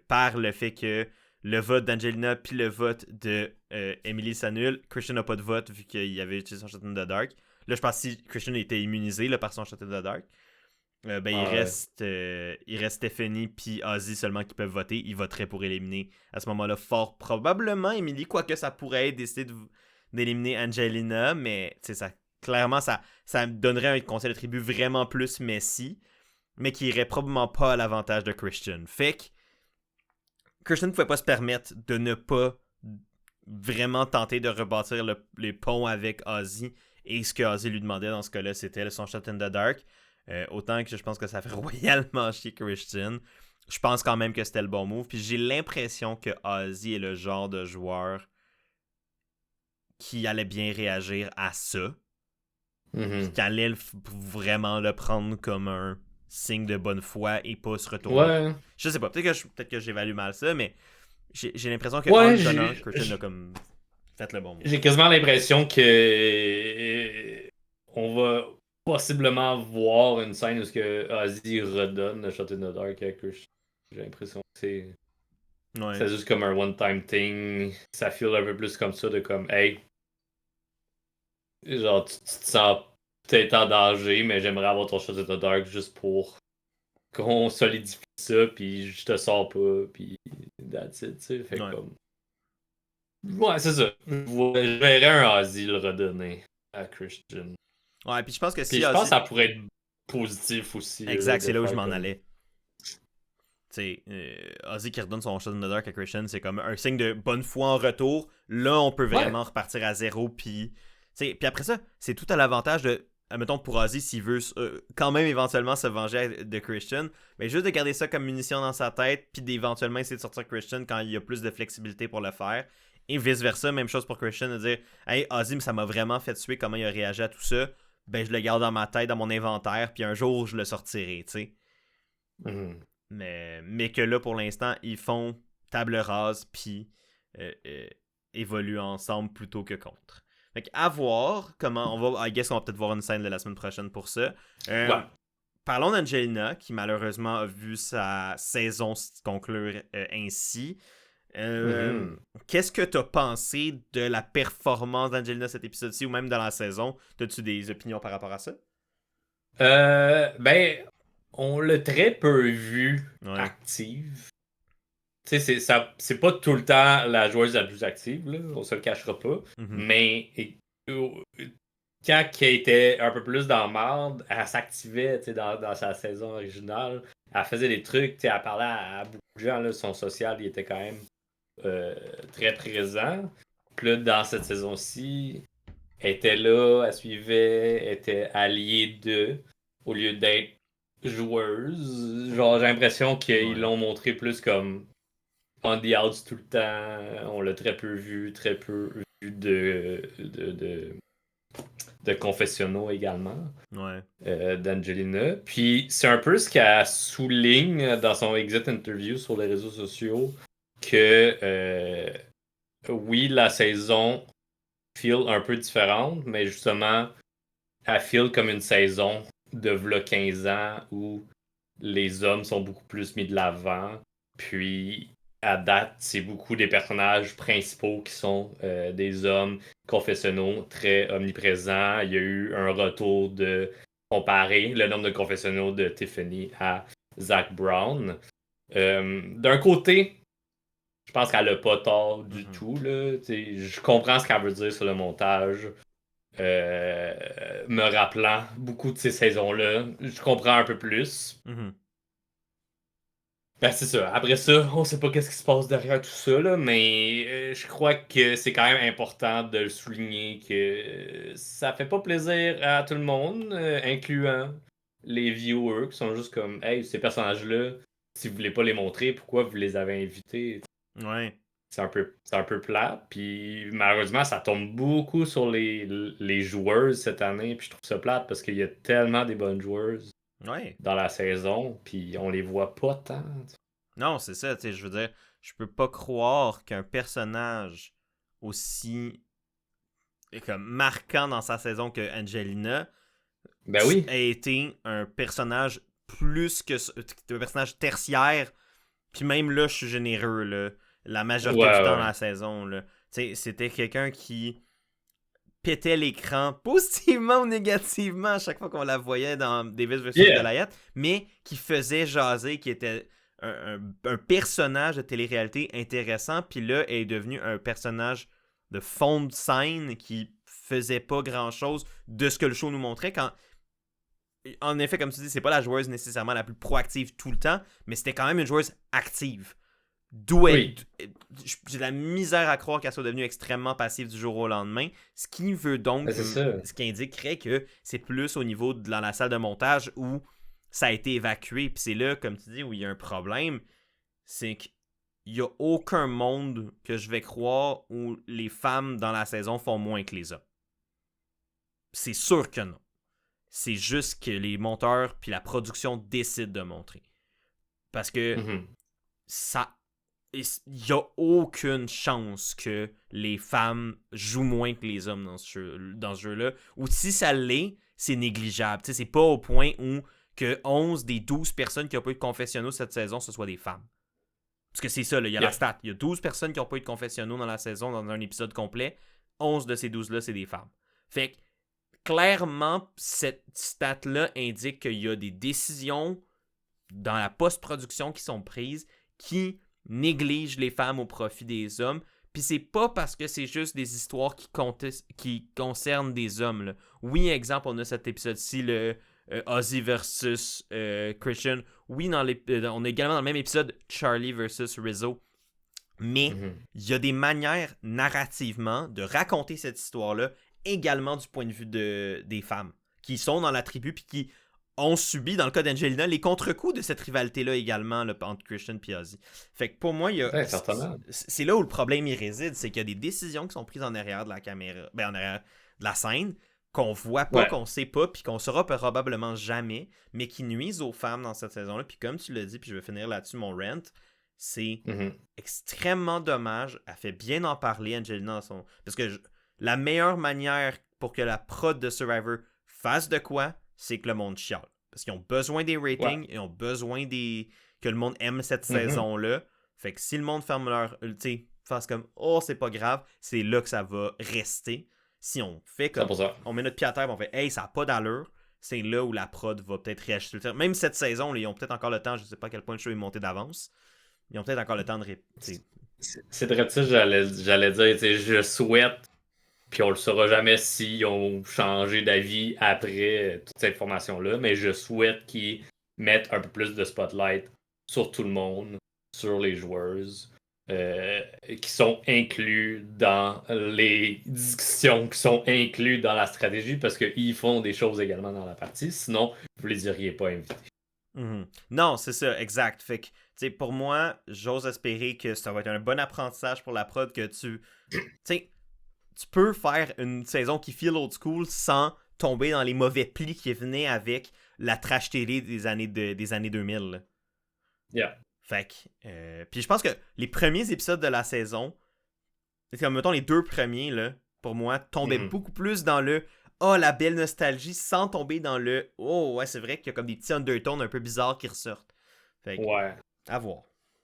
par le fait que le vote d'Angelina puis le vote de Emily s'annule, Christian n'a pas de vote vu qu'il avait utilisé son Shot in the Dark. Là je pense que si Christian était immunisé là, par son Shot in the Dark, il reste Stephanie puis Ozzy seulement qui peuvent voter. Ils voteraient pour éliminer à ce moment-là fort probablement Emily, quoique ça pourrait être décidé d'éliminer Angelina, mais clairement ça donnerait un conseil de tribu vraiment plus messy, mais qui irait probablement pas à l'avantage de Christian. Fait que Christian ne pouvait pas se permettre de ne pas vraiment tenter de rebâtir les ponts avec Ozzy, et ce que Ozzy lui demandait dans ce cas-là, c'était son Shot in the Dark. Autant que je pense que ça fait royalement chier Christian, je pense quand même que c'était le bon move. Puis j'ai l'impression que Ozzy est le genre de joueur qui allait bien réagir à ça. Qui allait vraiment le prendre comme un signe de bonne foi et pas se retourner. Ouais. Je sais pas, peut-être que j'évalue mal ça, mais j'ai l'impression que Christian a comme fait le bon move. J'ai quasiment l'impression que on va possiblement voir une scène où Ozzy redonne le Shot in the Dark à Christian. J'ai l'impression que c'est juste comme un one-time thing. Ça feel un peu plus comme ça, de comme, hey, genre, tu te sens peut-être en danger, mais j'aimerais avoir ton Shot in the Dark juste pour qu'on solidifie ça, puis je te sors pas, puis that's it, tu sais. Fait comme... Ouais, c'est ça. Je verrais un Ozzy le redonner à Christian. Ouais, puis je pense que si je pense que ça pourrait être positif aussi. Exact, c'est là où je m'en allais. Tu sais, Ozzy qui redonne son Shot in the Dark à Christian, c'est comme un signe de bonne foi en retour. Là, on peut vraiment repartir à zéro. Puis après ça, c'est tout à l'avantage de, admettons pour Ozzy, s'il veut quand même éventuellement se venger de Christian, mais juste de garder ça comme munition dans sa tête, puis d'éventuellement essayer de sortir Christian quand il y a plus de flexibilité pour le faire. Et vice-versa, même chose pour Christian, de dire « Hey, Ozzy, ça m'a vraiment fait tuer comment il a réagi à tout ça. » Ben, je le garde dans ma tête, dans mon inventaire, puis un jour, je le sortirai, tu sais. Mais que là, pour l'instant, ils font table rase, puis évoluent ensemble plutôt que contre. Fait à voir comment on va... I guess qu'on va peut-être voir une scène de la semaine prochaine pour ça. Parlons d'Angelina, qui malheureusement a vu sa saison se conclure ainsi. Qu'est-ce que t'as pensé de la performance d'Angelina cet épisode-ci, ou même dans la saison? T'as-tu des opinions par rapport à ça? Ben, on l'a très peu vu active. Tu sais, c'est pas tout le temps la joueuse la plus active, là, on se le cachera pas. Mais quand elle était un peu plus dans la merde, elle s'activait dans sa saison originale. Elle faisait des trucs, elle parlait à beaucoup de gens, là, son social il était quand même très présent. Puis là, dans cette saison-ci, elle était là, elle suivait, elle était alliée d'eux, au lieu d'être joueuse. Genre, j'ai l'impression qu'ils l'ont montré plus comme on the outs tout le temps. On l'a très peu vu de confessionnaux également. D'Angelina. Puis c'est un peu ce qu'elle souligne dans son exit interview sur les réseaux sociaux, que oui, la saison feel un peu différente, mais justement, elle feel comme une saison de v'là 15 ans où les hommes sont beaucoup plus mis de l'avant. Puis, à date, c'est beaucoup des personnages principaux qui sont des hommes confessionnaux très omniprésents. Il y a eu un retour de comparer le nombre de confessionnaux de Tiffany à Zach Brown. D'un côté, je pense qu'elle a pas tort du tout. Là. Je comprends ce qu'elle veut dire sur le montage. Me rappelant beaucoup de ces saisons-là, je comprends un peu plus. Ben c'est ça. Après ça, on sait pas qu'est-ce qui se passe derrière tout ça, là, mais je crois que c'est quand même important de le souligner que ça fait pas plaisir à tout le monde, incluant les viewers qui sont juste comme « Hey, ces personnages-là, si vous voulez pas les montrer, pourquoi vous les avez invités? » C'est un peu plat. Puis malheureusement, ça tombe beaucoup sur les joueuses cette année. Puis je trouve ça plate parce qu'il y a tellement des bonnes joueuses. Ouais. dans la saison, puis on les voit pas tant. Non, c'est ça, tu sais, je veux dire, je peux pas croire qu'un personnage aussi comme marquant dans sa saison que Angelina Ben oui. a été un personnage plus que un personnage tertiaire. Puis même là, je suis généreux, là, la Ouais, majorité du temps dans ouais. la saison. Là. Tu sais, c'était quelqu'un qui pétait l'écran positivement ou négativement à chaque fois qu'on la voyait dans Davis vs Yeah. Goliath, mais qui faisait jaser, qui était un personnage de télé-réalité intéressant, puis là, elle est devenu un personnage de fond de scène qui faisait pas grand-chose de ce que le show nous montrait. Quand en effet, comme tu dis, c'est pas la joueuse nécessairement la plus proactive tout le temps, mais c'était quand même une joueuse active. D'où elle. Oui. J'ai de la misère à croire qu'elle soit devenue extrêmement passive du jour au lendemain. Ce qui veut Ben, donc. c'est ça. Ce qui indiquerait que c'est plus au niveau de dans la salle de montage où ça a été évacué. Puis c'est là, comme tu dis, où il y a un problème. C'est qu'il n'y a aucun monde que je vais croire où les femmes dans la saison font moins que les hommes. C'est sûr que non. C'est juste que les monteurs puis la production décident de montrer. Parce que Mhm. ça. Il n'y a aucune chance que les femmes jouent moins que les hommes dans ce jeu-là. Ou si ça l'est, c'est négligeable. T'sais, c'est pas au point où que 11 des 12 personnes qui n'ont pas eu de confessionnaux cette saison, ce soit des femmes. Parce que c'est ça, il y a la Yeah. stat. Il y a 12 personnes qui n'ont pas eu de confessionnaux dans la saison, dans un épisode complet. 11 de ces 12-là, c'est des femmes. Fait que, clairement, cette stat-là indique qu'il y a des décisions dans la post-production qui sont prises qui négligent les femmes au profit des hommes. Puis c'est pas parce que c'est juste des histoires qui concernent des hommes. Là. Oui, exemple, on a cet épisode-ci, le Ozzy versus Christian. Oui, on a également dans le même épisode Charlie versus Rizzo. Mais Mhm. il y a des manières narrativement de raconter cette histoire-là également du point de vue des femmes qui sont dans la tribu puis qui ont subi, dans le cas d'Angelina, les contre-coups de cette rivalité-là également là, entre Christian et Ozzy. Fait que pour moi, Ben, certainement. c'est là où le problème y réside, c'est qu'il y a des décisions qui sont prises en arrière de la caméra, en arrière de la scène, qu'on voit pas, Ouais. qu'on sait pas, puis qu'on saura probablement jamais, mais qui nuisent aux femmes dans cette saison-là. Puis comme tu l'as dit, puis je vais finir là-dessus mon rant, c'est Mhm. extrêmement dommage. Elle fait bien en parler, Angelina, parce que la meilleure manière pour que la prod de Survivor fasse de quoi, c'est que le monde chiale. Parce qu'ils ont besoin des ratings, Ouais. ils ont besoin que le monde aime cette Mhm. saison-là. Fait que si le monde ferme leur. Tu sais, fasse comme oh, c'est pas grave, c'est là que ça va rester. Si on fait comme. 100%. On met notre pied à terre et on fait hey, ça n'a pas d'allure, c'est là où la prod va peut-être réajuster. Même cette saison, là, ils ont peut-être encore le temps, je sais pas à quel point le show est monté d'avance. Ils ont peut-être encore le temps de. C'est vrai ça, j'allais dire, tu sais, je souhaite, puis on le saura jamais s'ils ont changé d'avis après toute cette information-là, mais je souhaite qu'ils mettent un peu plus de spotlight sur tout le monde, sur les joueuses, qui sont inclus dans les discussions, qui sont inclus dans la stratégie, parce qu'ils font des choses également dans la partie, sinon vous les auriez pas invités. Mm-hmm. Non, c'est ça, exact. Fait que, tu sais, pour moi, j'ose espérer que ça va être un bon apprentissage pour la prod que tu sais, tu peux faire une saison qui feel old school sans tomber dans les mauvais plis qui venaient avec la trash télé des années 2000. Là. Yeah. Fait que, puis je pense que les premiers épisodes de la saison, comme mettons les 2 premiers, là, pour moi, tombaient Mhm. beaucoup plus dans le oh, la belle nostalgie sans tomber dans le oh, ouais, c'est vrai qu'il y a comme des petits undertones un peu bizarres qui ressortent. Fait que, Ouais. à voir.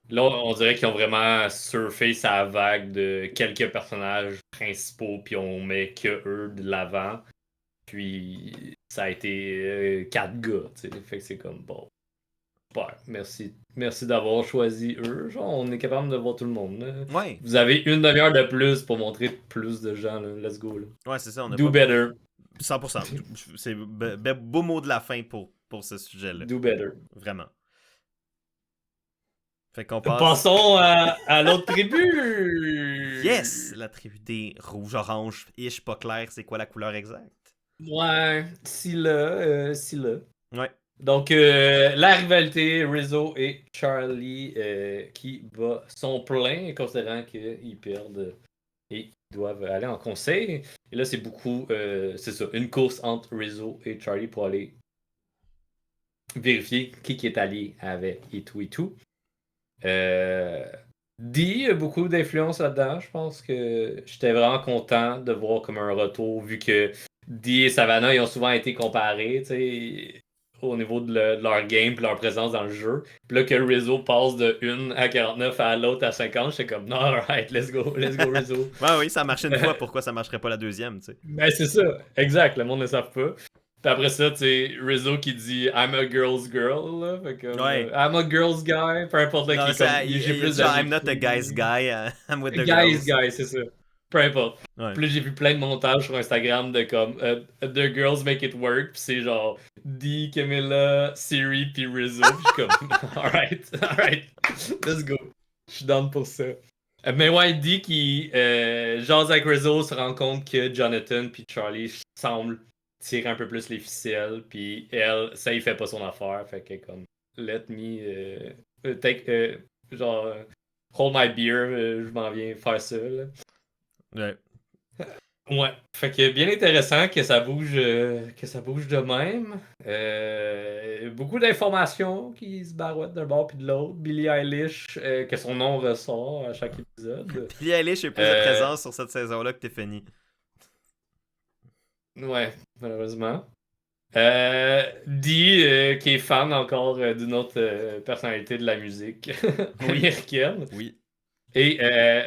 Là, on dirait qu'ils ont vraiment surfé sa vague de quelques personnages principaux, puis on met que eux de l'avant. Puis ça a été 4 gars, tu sais. Fait que c'est comme bon. Super, merci. Merci d'avoir choisi eux. Genre, on est capable de voir tout le monde. Là. Ouais, Vous avez une demi-heure de plus pour montrer plus de gens. Là. Let's go. Là. ouais, c'est ça, on n'a Do pas better. 100%. C'est beau mot de la fin pour ce sujet-là. Do better. Vraiment. Fait qu'on passe. Passons à l'autre tribu. Yes! La tribu des rouge-orange-ish, pas clair, c'est quoi la couleur exacte? Ouais, si là, si là. Ouais. Donc, la rivalité Rizzo et Charlie qui bat son plein, considérant qu'ils perdent et ils doivent aller en conseil. Et là, c'est beaucoup, c'est ça, une course entre Rizzo et Charlie pour aller vérifier qui est allié avec et tout et tout. D a beaucoup d'influence là-dedans. Je pense que j'étais vraiment content de voir comme un retour, vu que D et Savannah ils ont souvent été comparés, tu sais, au niveau de leur game et leur présence dans le jeu. Puis là, que Rizzo passe de 1 à 49 à l'autre à 50, j'étais comme, non, alright, let's go Rizzo. Ouais, oui, ça a marché une fois, pourquoi ça marcherait pas la deuxième, tu sais? Ben, c'est ça, exact, le monde ne le savent pas. Puis après ça, tu sais, Rizzo qui dit I'm a girl's girl, là. Fait comme, Ouais. I'm a girl's guy, peu importe là, Non, qui est comme, j'ai il a plus dit genre, d'amis I'm not que a guy's lui. guy, I'm with the Guy's girls. guy, c'est ça. Peu importe. Ouais. Puis là, j'ai vu plein de montages sur Instagram de comme The Girls Make It Work, puis c'est genre D, Camilla, Siri, puis Rizzo. Puis je suis comme, alright, let's go. Je suis down pour ça. Mais ouais, D qui jase avec Rizzo se rend compte que Jonathan puis Charlie semblent tirer un peu plus les ficelles, puis elle, ça y fait pas son affaire, fait que comme, let me take, genre, hold my beer, je m'en viens faire ça, là. Ouais. Ouais, fait que bien intéressant que ça bouge de même. Beaucoup d'informations qui se barouettent d'un bord puis de l'autre. Billie Eilish, que son nom ressort à chaque épisode. Billie Eilish a eu plus de Euh, présence sur cette saison-là que Tiffany. ouais, malheureusement. Dee, qui est fan encore d'une autre personnalité de la musique Oui. américaine. Oui. Et,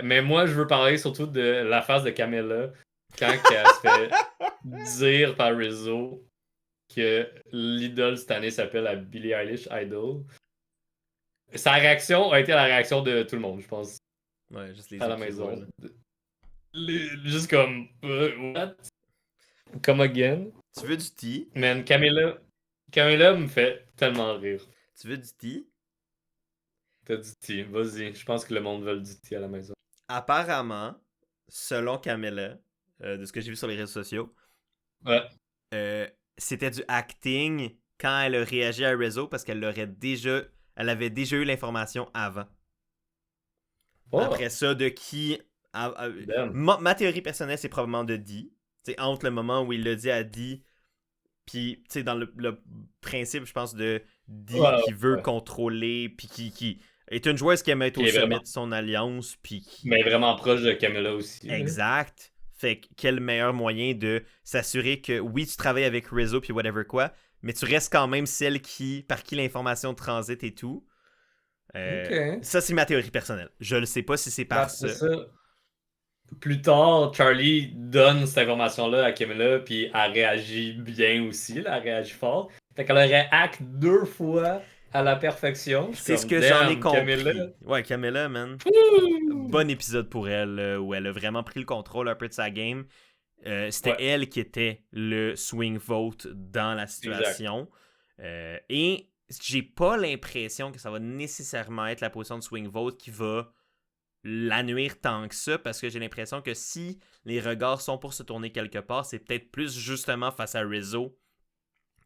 mais moi, je veux parler surtout de la phase de Camilla quand elle se fait dire par Rizzo que l'idole cette année s'appelle la Billie Eilish Idol. Sa réaction a été la réaction de tout le monde, je pense, Ouais, juste les à yeux la qui maison. roulent. Juste comme, what? Come again? Tu veux du tea? Man, Camilla me fait tellement rire. Tu veux du tea? T'as du thé, vas-y. Je pense que le monde veut du thé à la maison. Apparemment, selon Camilla, de ce que j'ai vu sur les réseaux sociaux, Ouais. c'était du acting quand elle a réagi à Rizzo parce qu'elle elle avait déjà eu l'information avant. Oh, Après ça, de qui... damn. Ma théorie personnelle, c'est probablement de Dee. T'sais, entre le moment où il l'a dit à Dee, puis dans le principe, je pense, de Dee Ouais, qui veut ouais. contrôler, puis qui est une joueuse qui aime être Qui au est sommet vraiment, de son alliance, puis mais vraiment proche de Camilla aussi. Là. exact. Fait que quel meilleur moyen de s'assurer que oui, tu travailles avec Rizzo puis whatever quoi, mais tu restes quand même celle par qui l'information transite et tout. Ok. Ça, c'est ma théorie personnelle. Je ne sais pas si c'est Mais par après ça. ça, plus tard, Charlie donne cette information-là à Camilla, puis elle réagit bien aussi, là, elle réagit fort. Fait qu'elle aurait hack 2 fois à la perfection. Je suis C'est ce comme, que j'en ai damn, Camilla. compris. Ouais, Camilla, man. Ouh! Bon épisode pour elle, où elle a vraiment pris le contrôle un peu de sa game. C'était Ouais, elle qui était le swing vote dans la exact. situation. Et j'ai pas l'impression que ça va nécessairement être la position de swing vote qui va la nuire tant que ça, parce que j'ai l'impression que si les regards sont pour se tourner quelque part, c'est peut-être plus justement face à Rizzo,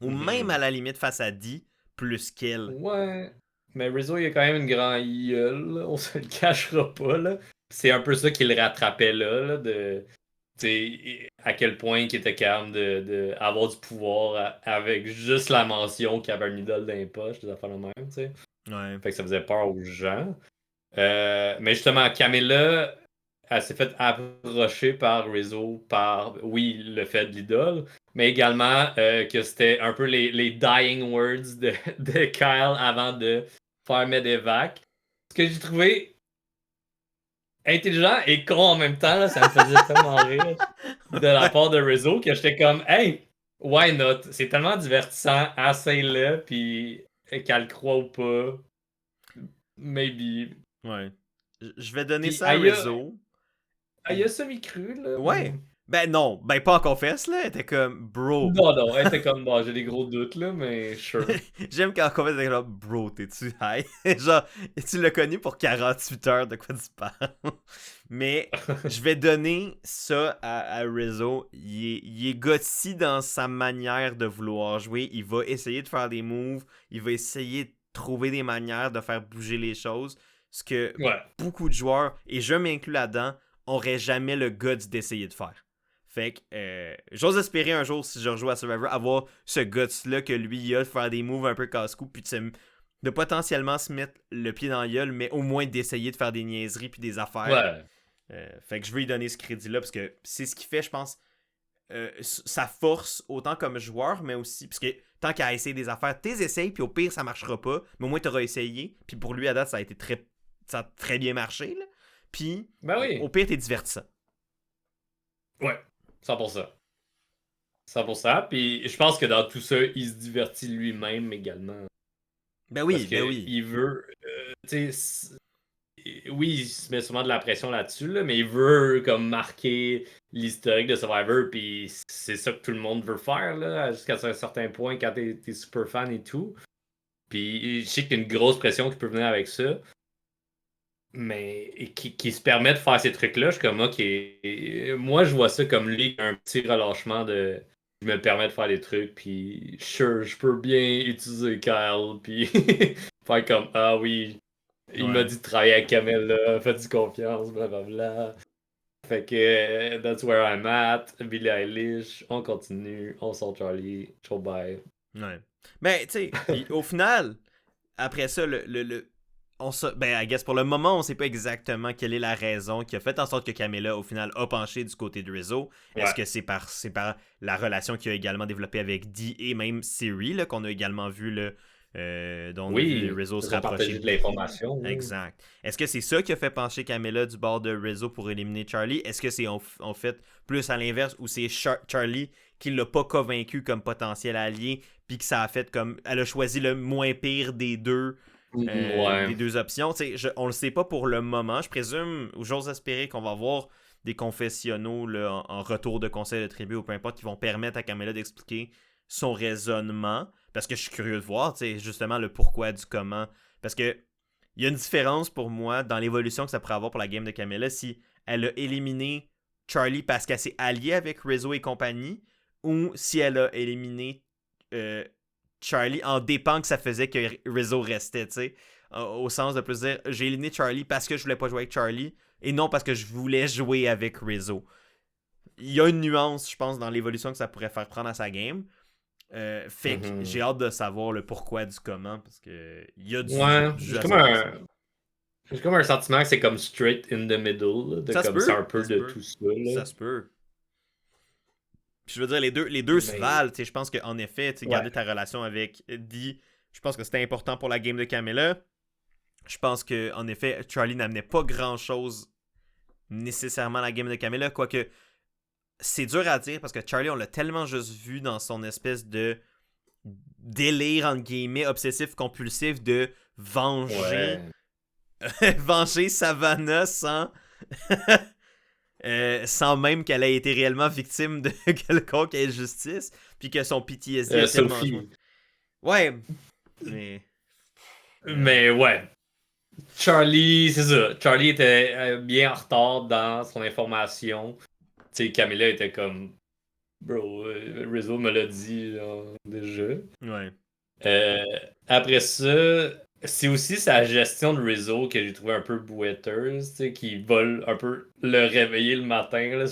ou même à la limite face à Dee, plus qu'elle. Ouais. Mais Rizzo, il a quand même une grande gueule, là. On se le cachera pas, là. C'est un peu ça qui le rattrapait là, de. T'sais, à quel point il était capable avoir du pouvoir avec juste la mention qu'il y avait un idole dans les poches, des affaires de même, tu sais. Ouais. Fait que ça faisait peur aux gens. Mais justement, Camilla, elle s'est fait approcher par Rizzo par, oui, le fait de l'idole, mais également que c'était un peu les dying words de Kyle avant de faire Medevac. Ce que j'ai trouvé intelligent et con en même temps, là, ça me faisait tellement rire de la part de Rizzo que j'étais comme, hey, why not? C'est tellement divertissant, essaye-le, puis qu'elle le croit ou pas, maybe. Ouais. Je vais donner Puis ça à Rizzo. Aya semi-cru, là, mais... Ouais. Ben non, ben pas en confesse, là. Elle était comme, bro. Non, elle était comme, bon, j'ai des gros doutes, là, mais sure. J'aime quand en confesse, elle est genre, bro, t'es-tu high? Genre, tu l'as connu pour 48 heures, de quoi tu parles? Mais je vais donner ça à Rizzo. Il est gutsy dans sa manière de vouloir jouer. Il va essayer de faire des moves. Il va essayer de trouver des manières de faire bouger les choses. Ce que Ouais. beaucoup de joueurs, et je m'inclus là-dedans, auraient jamais le guts d'essayer de faire. Fait que j'ose espérer un jour, si je rejoue à Survivor, avoir ce guts-là que lui il a, de faire des moves un peu casse-cou, puis de potentiellement se mettre le pied dans la gueule, mais au moins d'essayer de faire des niaiseries puis des affaires. Ouais. Fait que je veux lui donner ce crédit-là, parce que c'est ce qui fait, je pense, sa force, autant comme joueur, mais aussi, parce que tant qu'à essayer des affaires, t'es essayes, puis au pire, ça marchera pas, mais au moins t'auras essayé, puis pour lui, à date, ça a très bien marché, là. Puis, Ben au oui. pire, t'es divertissant. Ouais. 100%. 100%. Puis je pense que dans tout ça, il se divertit lui-même également. Ben Parce oui, que ben oui. il veut. Tu sais, oui, il se met souvent de la pression là-dessus, là, mais il veut comme marquer l'historique de Survivor, puis c'est ça que tout le monde veut faire, là, jusqu'à un certain point quand t'es super fan et tout. Puis je sais qu'il y a une grosse pression qui peut venir avec ça, mais qui se permet de faire ces trucs-là. Je suis comme, ok, moi je vois ça comme lui, un petit relâchement de. Je me permets de faire des trucs, puis sure, je peux bien utiliser Kyle, puis faire comme, ah oui, il m'a Ouais. dit de travailler avec Camilla, faites-tu confiance, blablabla. Fait que that's where I'm at. Billie Eilish, on continue, on sort Charlie, ciao bye. Ouais. Ben, tu sais, puis au final, après ça, ben, I guess pour le moment, on sait pas exactement quelle est la raison qui a fait en sorte que Camilla, au final, a penché du côté de Rizzo. Est-ce Ouais. que c'est par la relation qu'il a également développée avec Dee et même Siri, là, qu'on a également vu, là, dont on a vu Oui, Rizzo se ils ont rapprocher partagé de beaucoup. l'information. Oui. Exact. Est-ce que c'est ça qui a fait pencher Camilla du bord de Rizzo pour éliminer Charlie? Est-ce que c'est en fait plus à l'inverse où c'est Charlie qui l'a pas convaincu comme potentiel allié, puis que ça a fait comme. Elle a choisi le moins pire Ouais. des deux options. On le sait pas pour le moment. Je présume, ou j'ose espérer qu'on va avoir des confessionnaux là, en retour de conseil de tribu ou peu importe qui vont permettre à Camilla d'expliquer son raisonnement. Parce que je suis curieux de voir justement le pourquoi du comment. Parce que il y a une différence pour moi dans l'évolution que ça pourrait avoir pour la game de Camilla si elle a éliminé Charlie parce qu'elle s'est alliée avec Rizzo et compagnie ou si elle a éliminé euh, Charlie en dépend que ça faisait que Rizzo restait, tu sais. Au sens de plus dire, j'ai éliminé Charlie parce que je voulais pas jouer avec Charlie et non parce que je voulais jouer avec Rizzo. Il y a une nuance, je pense, dans l'évolution que ça pourrait faire prendre à sa game. Fait que j'ai hâte de savoir le pourquoi du comment parce que il y a Ouais, du jeu à ça passer. j'ai comme un sentiment que c'est comme straight in the middle, là, de Ça se comme c'est un peut, peu de tout ça, là. ça se peut. Puis je veux dire, les deux se Mais valent. Je pense qu'en effet, ouais. garder ta relation avec Dee, je pense que c'était important pour la game de Camilla. Je pense que en effet, Charlie n'amenait pas grand-chose nécessairement à la game de Camilla, quoique c'est dur à dire parce que Charlie, on l'a tellement juste vu dans son espèce de délire, entre guillemets, obsessif-compulsif de venger, Ouais. venger Savannah sans même qu'elle ait été réellement victime de quelconque injustice, puis que son PTSD a tellement joué. Sophie. Ouais, mais... Mais ouais. Charlie, c'est ça. Charlie était bien en retard dans son information. Tu sais, Camilla était comme, bro, Rizzo me l'a dit déjà. Ouais. Euh, Après ça, c'est aussi sa gestion de Rizzo que j'ai trouvé un peu bouetteuse, tu sais, qui vole un peu le réveiller le matin là,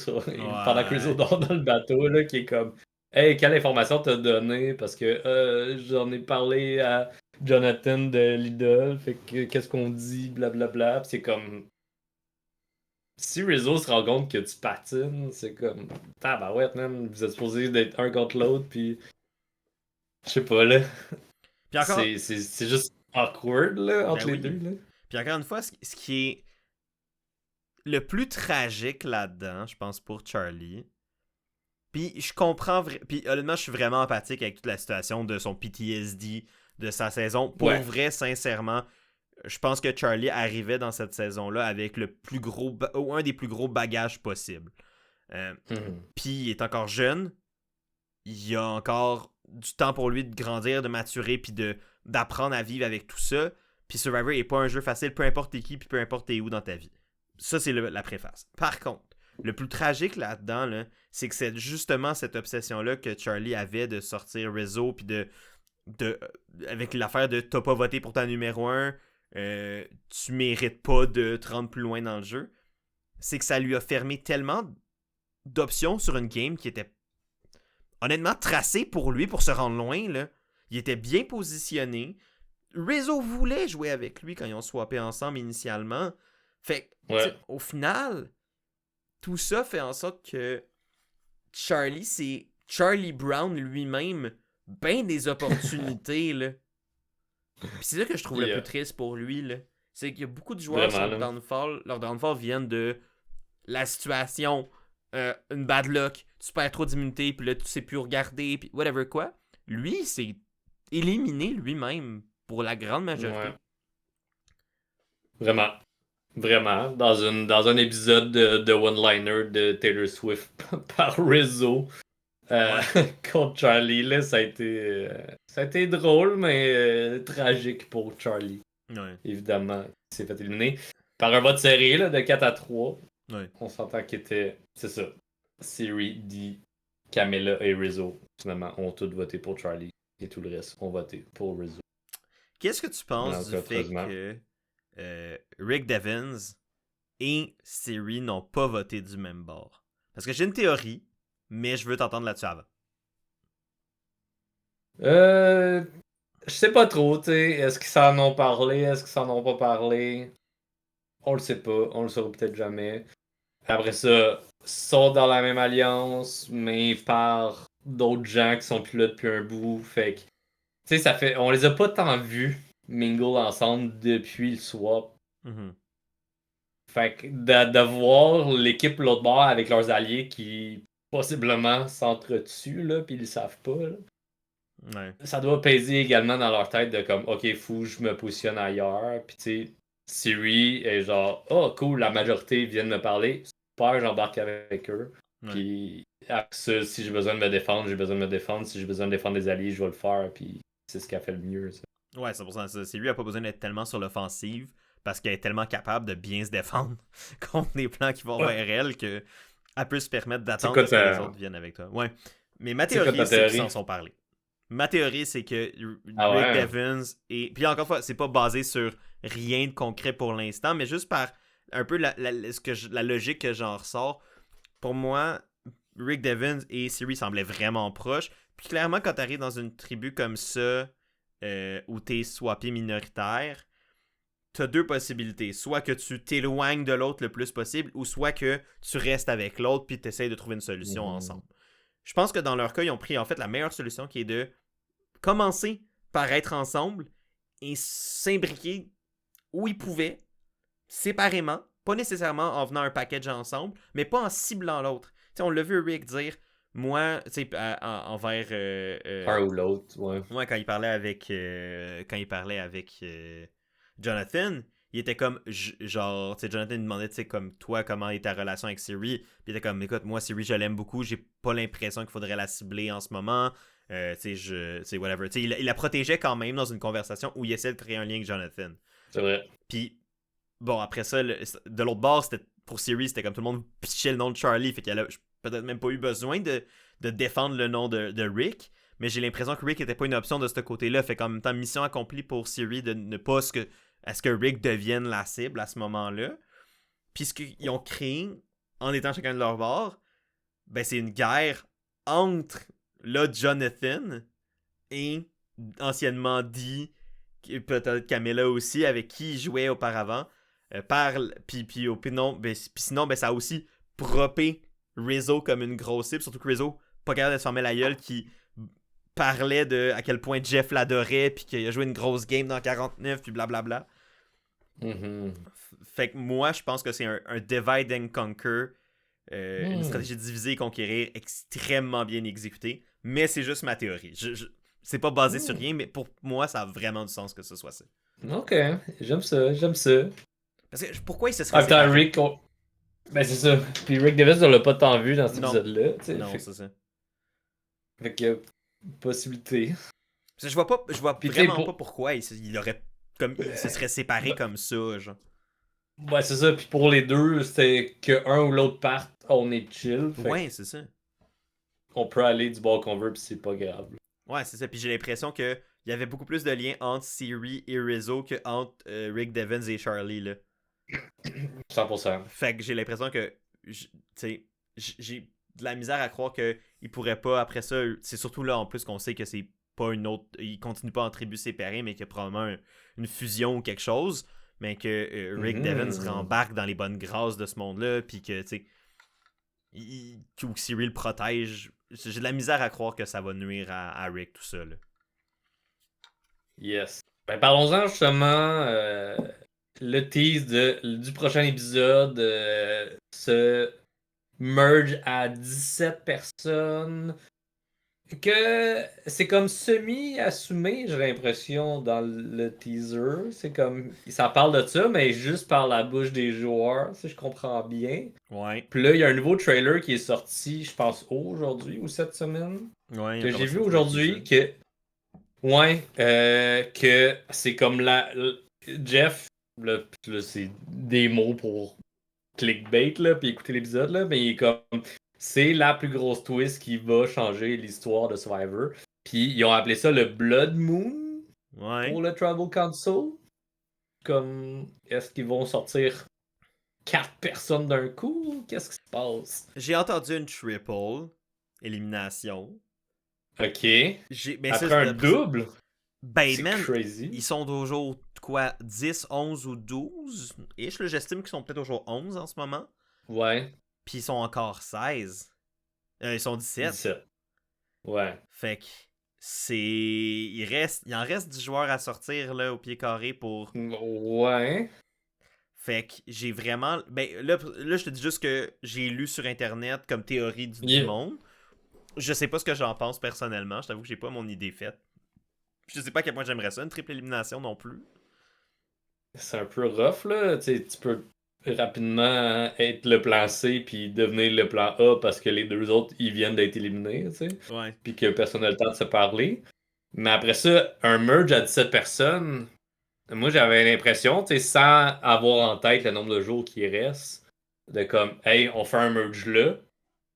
pendant que Rizzo Ouais. dort dans le bateau, là, qui est comme, hey, quelle information t'as donné? Parce que j'en ai parlé à Jonathan de Lidl, fait que qu'est-ce qu'on dit, blablabla. Puis c'est comme, si Rizzo se rend compte que tu patines, c'est comme, tabarouette, man, vous êtes supposés d'être un contre l'autre, puis je sais pas, là. Puis encore... C'est juste awkward là, Ben entre les oui. deux. Là. Puis encore une fois, ce qui est le plus tragique là-dedans, je pense, pour Charlie... Puis je comprends... Puis honnêtement, je suis vraiment empathique avec toute la situation de son PTSD, de sa saison. Pour Ouais. vrai, sincèrement, je pense que Charlie arrivait dans cette saison-là avec le plus gros... ou un des plus gros bagages possibles. Puis il est encore jeune. Il y a encore du temps pour lui de grandir, de maturer, puis d'apprendre à vivre avec tout ça. Puis Survivor n'est pas un jeu facile, peu importe t'es qui, puis peu importe t'es où dans ta vie. Ça, c'est la préface. Par contre, le plus tragique là-dedans, là, c'est que c'est justement cette obsession-là que Charlie avait de sortir Rizzo, puis avec l'affaire de t'as pas voté pour ta numéro 1, tu mérites pas de te rendre plus loin dans le jeu. C'est que ça lui a fermé tellement d'options sur une game qui était honnêtement tracée pour lui pour se rendre loin, là. Il était bien positionné. Rizzo voulait jouer avec lui quand ils ont swappé ensemble initialement. Fait que, Ouais. au final, tout ça fait en sorte que Charlie, c'est Charlie Brown lui-même, ben des opportunités, là. Puis c'est ça que je trouve le plus triste pour lui, là. C'est qu'il y a beaucoup de joueurs qui sont downfall. Leur downfall viennent de la situation, une bad luck, tu perds trop d'immunité, puis là, tu sais plus regarder, puis whatever quoi. Lui, il s'est éliminé lui-même pour la grande majorité. Ouais. Vraiment. Vraiment. Dans un épisode de one-liner de Taylor Swift par Rizzo contre Charlie, là, ça a été drôle, mais tragique pour Charlie. Ouais. Évidemment, il s'est fait éliminer par un vote serré là, de 4-3. Ouais. On s'entend qu'il était. C'est ça. Siri, Dee, Camilla et Rizzo, finalement, ont tous voté pour Charlie. Et tout le reste ont voté pour Rizzo. Qu'est-ce que tu penses du fait que Rick Devens et Siri n'ont pas voté du même bord? Parce que j'ai une théorie, mais je veux t'entendre là-dessus avant. Je sais pas trop, tu sais. Est-ce qu'ils s'en ont parlé? Est-ce qu'ils s'en ont pas parlé? On le sait pas. On le saura peut-être jamais. Après ça, sont dans la même alliance, mais par d'autres gens qui sont plus là depuis un bout. Fait que, tu sais, ça fait. On les a pas tant vus mingle ensemble depuis le swap. Mm-hmm. Fait que de voir l'équipe l'autre bord avec leurs alliés qui possiblement s'entretuent, là, pis ils le savent pas, là. Ouais. Ça doit peser également dans leur tête de comme, ok, fou, je me positionne ailleurs. Puis tu sais, Siri est genre, oh cool, la majorité viennent me parler. Super, j'embarque avec eux. Ouais. Puis après ça, si j'ai besoin de me défendre, j'ai besoin de me défendre. Si j'ai besoin de défendre des alliés, je vais le faire. Puis c'est ce qui a fait le mieux, ça. Ouais, 100%. Siri a pas besoin d'être tellement sur l'offensive parce qu'elle est tellement capable de bien se défendre contre des plans qui vont vers elle qu'elle peut se permettre d'attendre que les autres viennent avec toi. Ouais. Mais ma théorie, c'est qu'ils s'en sont parlé. Ma théorie, c'est que Rick Devens et. Puis encore une fois, c'est pas basé sur rien de concret pour l'instant, mais juste par un peu la logique que j'en ressors. Pour moi, Rick Devens et Siri semblaient vraiment proches. Puis clairement, quand t'arrives dans une tribu comme ça, où t'es swappé minoritaire, t'as deux possibilités. Soit que tu t'éloignes de l'autre le plus possible, ou soit que tu restes avec l'autre puis t'essayes de trouver une solution ensemble. Je pense que dans leur cas, ils ont pris en fait la meilleure solution qui est de commencer par être ensemble et s'imbriquer où ils pouvaient, séparément, pas nécessairement en venant un package ensemble, mais pas en ciblant l'autre. T'sais, on l'a vu Rick dire, moi, tu sais, envers... un ou l'autre, ouais. Moi, quand il parlait avec Jonathan, il était comme, genre, tu sais, Jonathan lui demandait, tu sais, comme, toi, comment est ta relation avec Siri? Puis il était comme, écoute, moi, Siri, je l'aime beaucoup, j'ai pas l'impression qu'il faudrait la cibler en ce moment. Tu sais, whatever. Tu sais, il la protégeait quand même dans une conversation où il essayait de créer un lien avec Jonathan. C'est vrai. Puis, bon, après ça, de l'autre bord, c'était pour Siri, c'était comme tout le monde pichait le nom de Charlie. Fait qu'elle a peut-être même pas eu besoin de défendre le nom de Rick. Mais j'ai l'impression que Rick était pas une option de ce côté-là. Fait qu'en même temps, mission accomplie pour Siri de ne pas à ce que Rick devienne la cible à ce moment-là. Puis ce qu'ils ont créé, en étant chacun de leur bord, ben c'est une guerre entre là Jonathan et anciennement Dee, peut-être Camilla aussi, avec qui il jouait auparavant. Puis sinon, ça a aussi propé Rizzo comme une grosse cible, surtout que Rizzo, pas capable de se fermer la gueule, qui parlait de à quel point Jeff l'adorait, puis qu'il a joué une grosse game dans 49, puis blablabla. Fait que moi, je pense que c'est un divide and conquer, une stratégie de diviser et conquérir extrêmement bien exécutée, mais c'est juste ma théorie. C'est pas basé sur rien, mais pour moi, ça a vraiment du sens que ce soit ça. Ok, j'aime ça. Parce que pourquoi il se serait séparé? Rick, ben c'est ça. Puis Rick Davis, on l'a pas tant vu dans cet épisode-là. Non, c'est ça. Fait qu'il y a possibilité. Parce que je vois vraiment pas pourquoi il aurait comme il se serait séparé comme ça, genre. Ouais, c'est ça. Puis pour les deux, c'était que un ou l'autre parte, on est chill. Ouais, c'est ça. On peut aller du bord qu'on veut, puis c'est pas grave. Ouais, c'est ça. Puis j'ai l'impression que il y avait beaucoup plus de liens entre Siri et Rizzo que entre Rick Devens et Charlie, là. 100%. Fait que j'ai l'impression que, tu sais, j'ai de la misère à croire qu'il pourrait pas, après ça, c'est surtout là en plus qu'on sait que c'est pas une autre, il continue pas en tribu séparée, mais qu'il y a probablement une fusion ou quelque chose, mais que Rick Devens rembarque dans les bonnes grâces de ce monde-là, puis que, tu sais, que Cyril le protège. J'ai de la misère à croire que ça va nuire à Rick, tout ça, là. Yes. Ben, parlons-en justement. Le tease du prochain épisode se merge à 17 personnes. Que c'est comme semi-assumé, j'ai l'impression, dans le teaser. C'est comme. Ça parle de ça, mais juste par la bouche des joueurs, si je comprends bien. Ouais. Puis là, il y a un nouveau trailer qui est sorti, je pense, aujourd'hui ou cette semaine. Ouais, il a Que j'ai commencé vu à jouer un aujourd'hui teaser. que. Ouais, que c'est comme Jeff, là, c'est des mots pour clickbait, là, puis écouter l'épisode, là, mais il est comme. C'est la plus grosse twist qui va changer l'histoire de Survivor. Puis ils ont appelé ça le Blood Moon Ouais. pour le Tribal Council. Comme, est-ce qu'ils vont sortir 4 personnes d'un coup? Qu'est-ce qui se passe? J'ai entendu une triple élimination. Ok. Mais ça, Après un après ça, double? ben, C'est man, crazy. ils sont au jour quoi, 10, 11 ou 12? Et j'estime qu'ils sont peut-être au jour 11 en ce moment. Ouais. Puis ils sont encore 16. Ils sont 17. 17. Ouais. Fait que il en reste 10 joueurs à sortir là, au pied carré pour. Ouais. Fait que j'ai vraiment. Ben là, je te dis juste que j'ai lu sur internet comme théorie du Yeah. monde. Je sais pas ce que j'en pense personnellement. Je t'avoue que j'ai pas mon idée faite. Je sais pas à quel point j'aimerais ça, une triple élimination non plus. C'est un peu rough, là. Tu sais, tu peux rapidement être le plan C puis devenir le plan A parce que les deux autres, ils viennent d'être éliminés, tu sais. Ouais. Puis que personne n'a le temps de se parler. Mais après ça, un merge à 17 personnes, moi j'avais l'impression, tu sais, sans avoir en tête le nombre de jours qui restent, de comme, hey, on fait un merge là,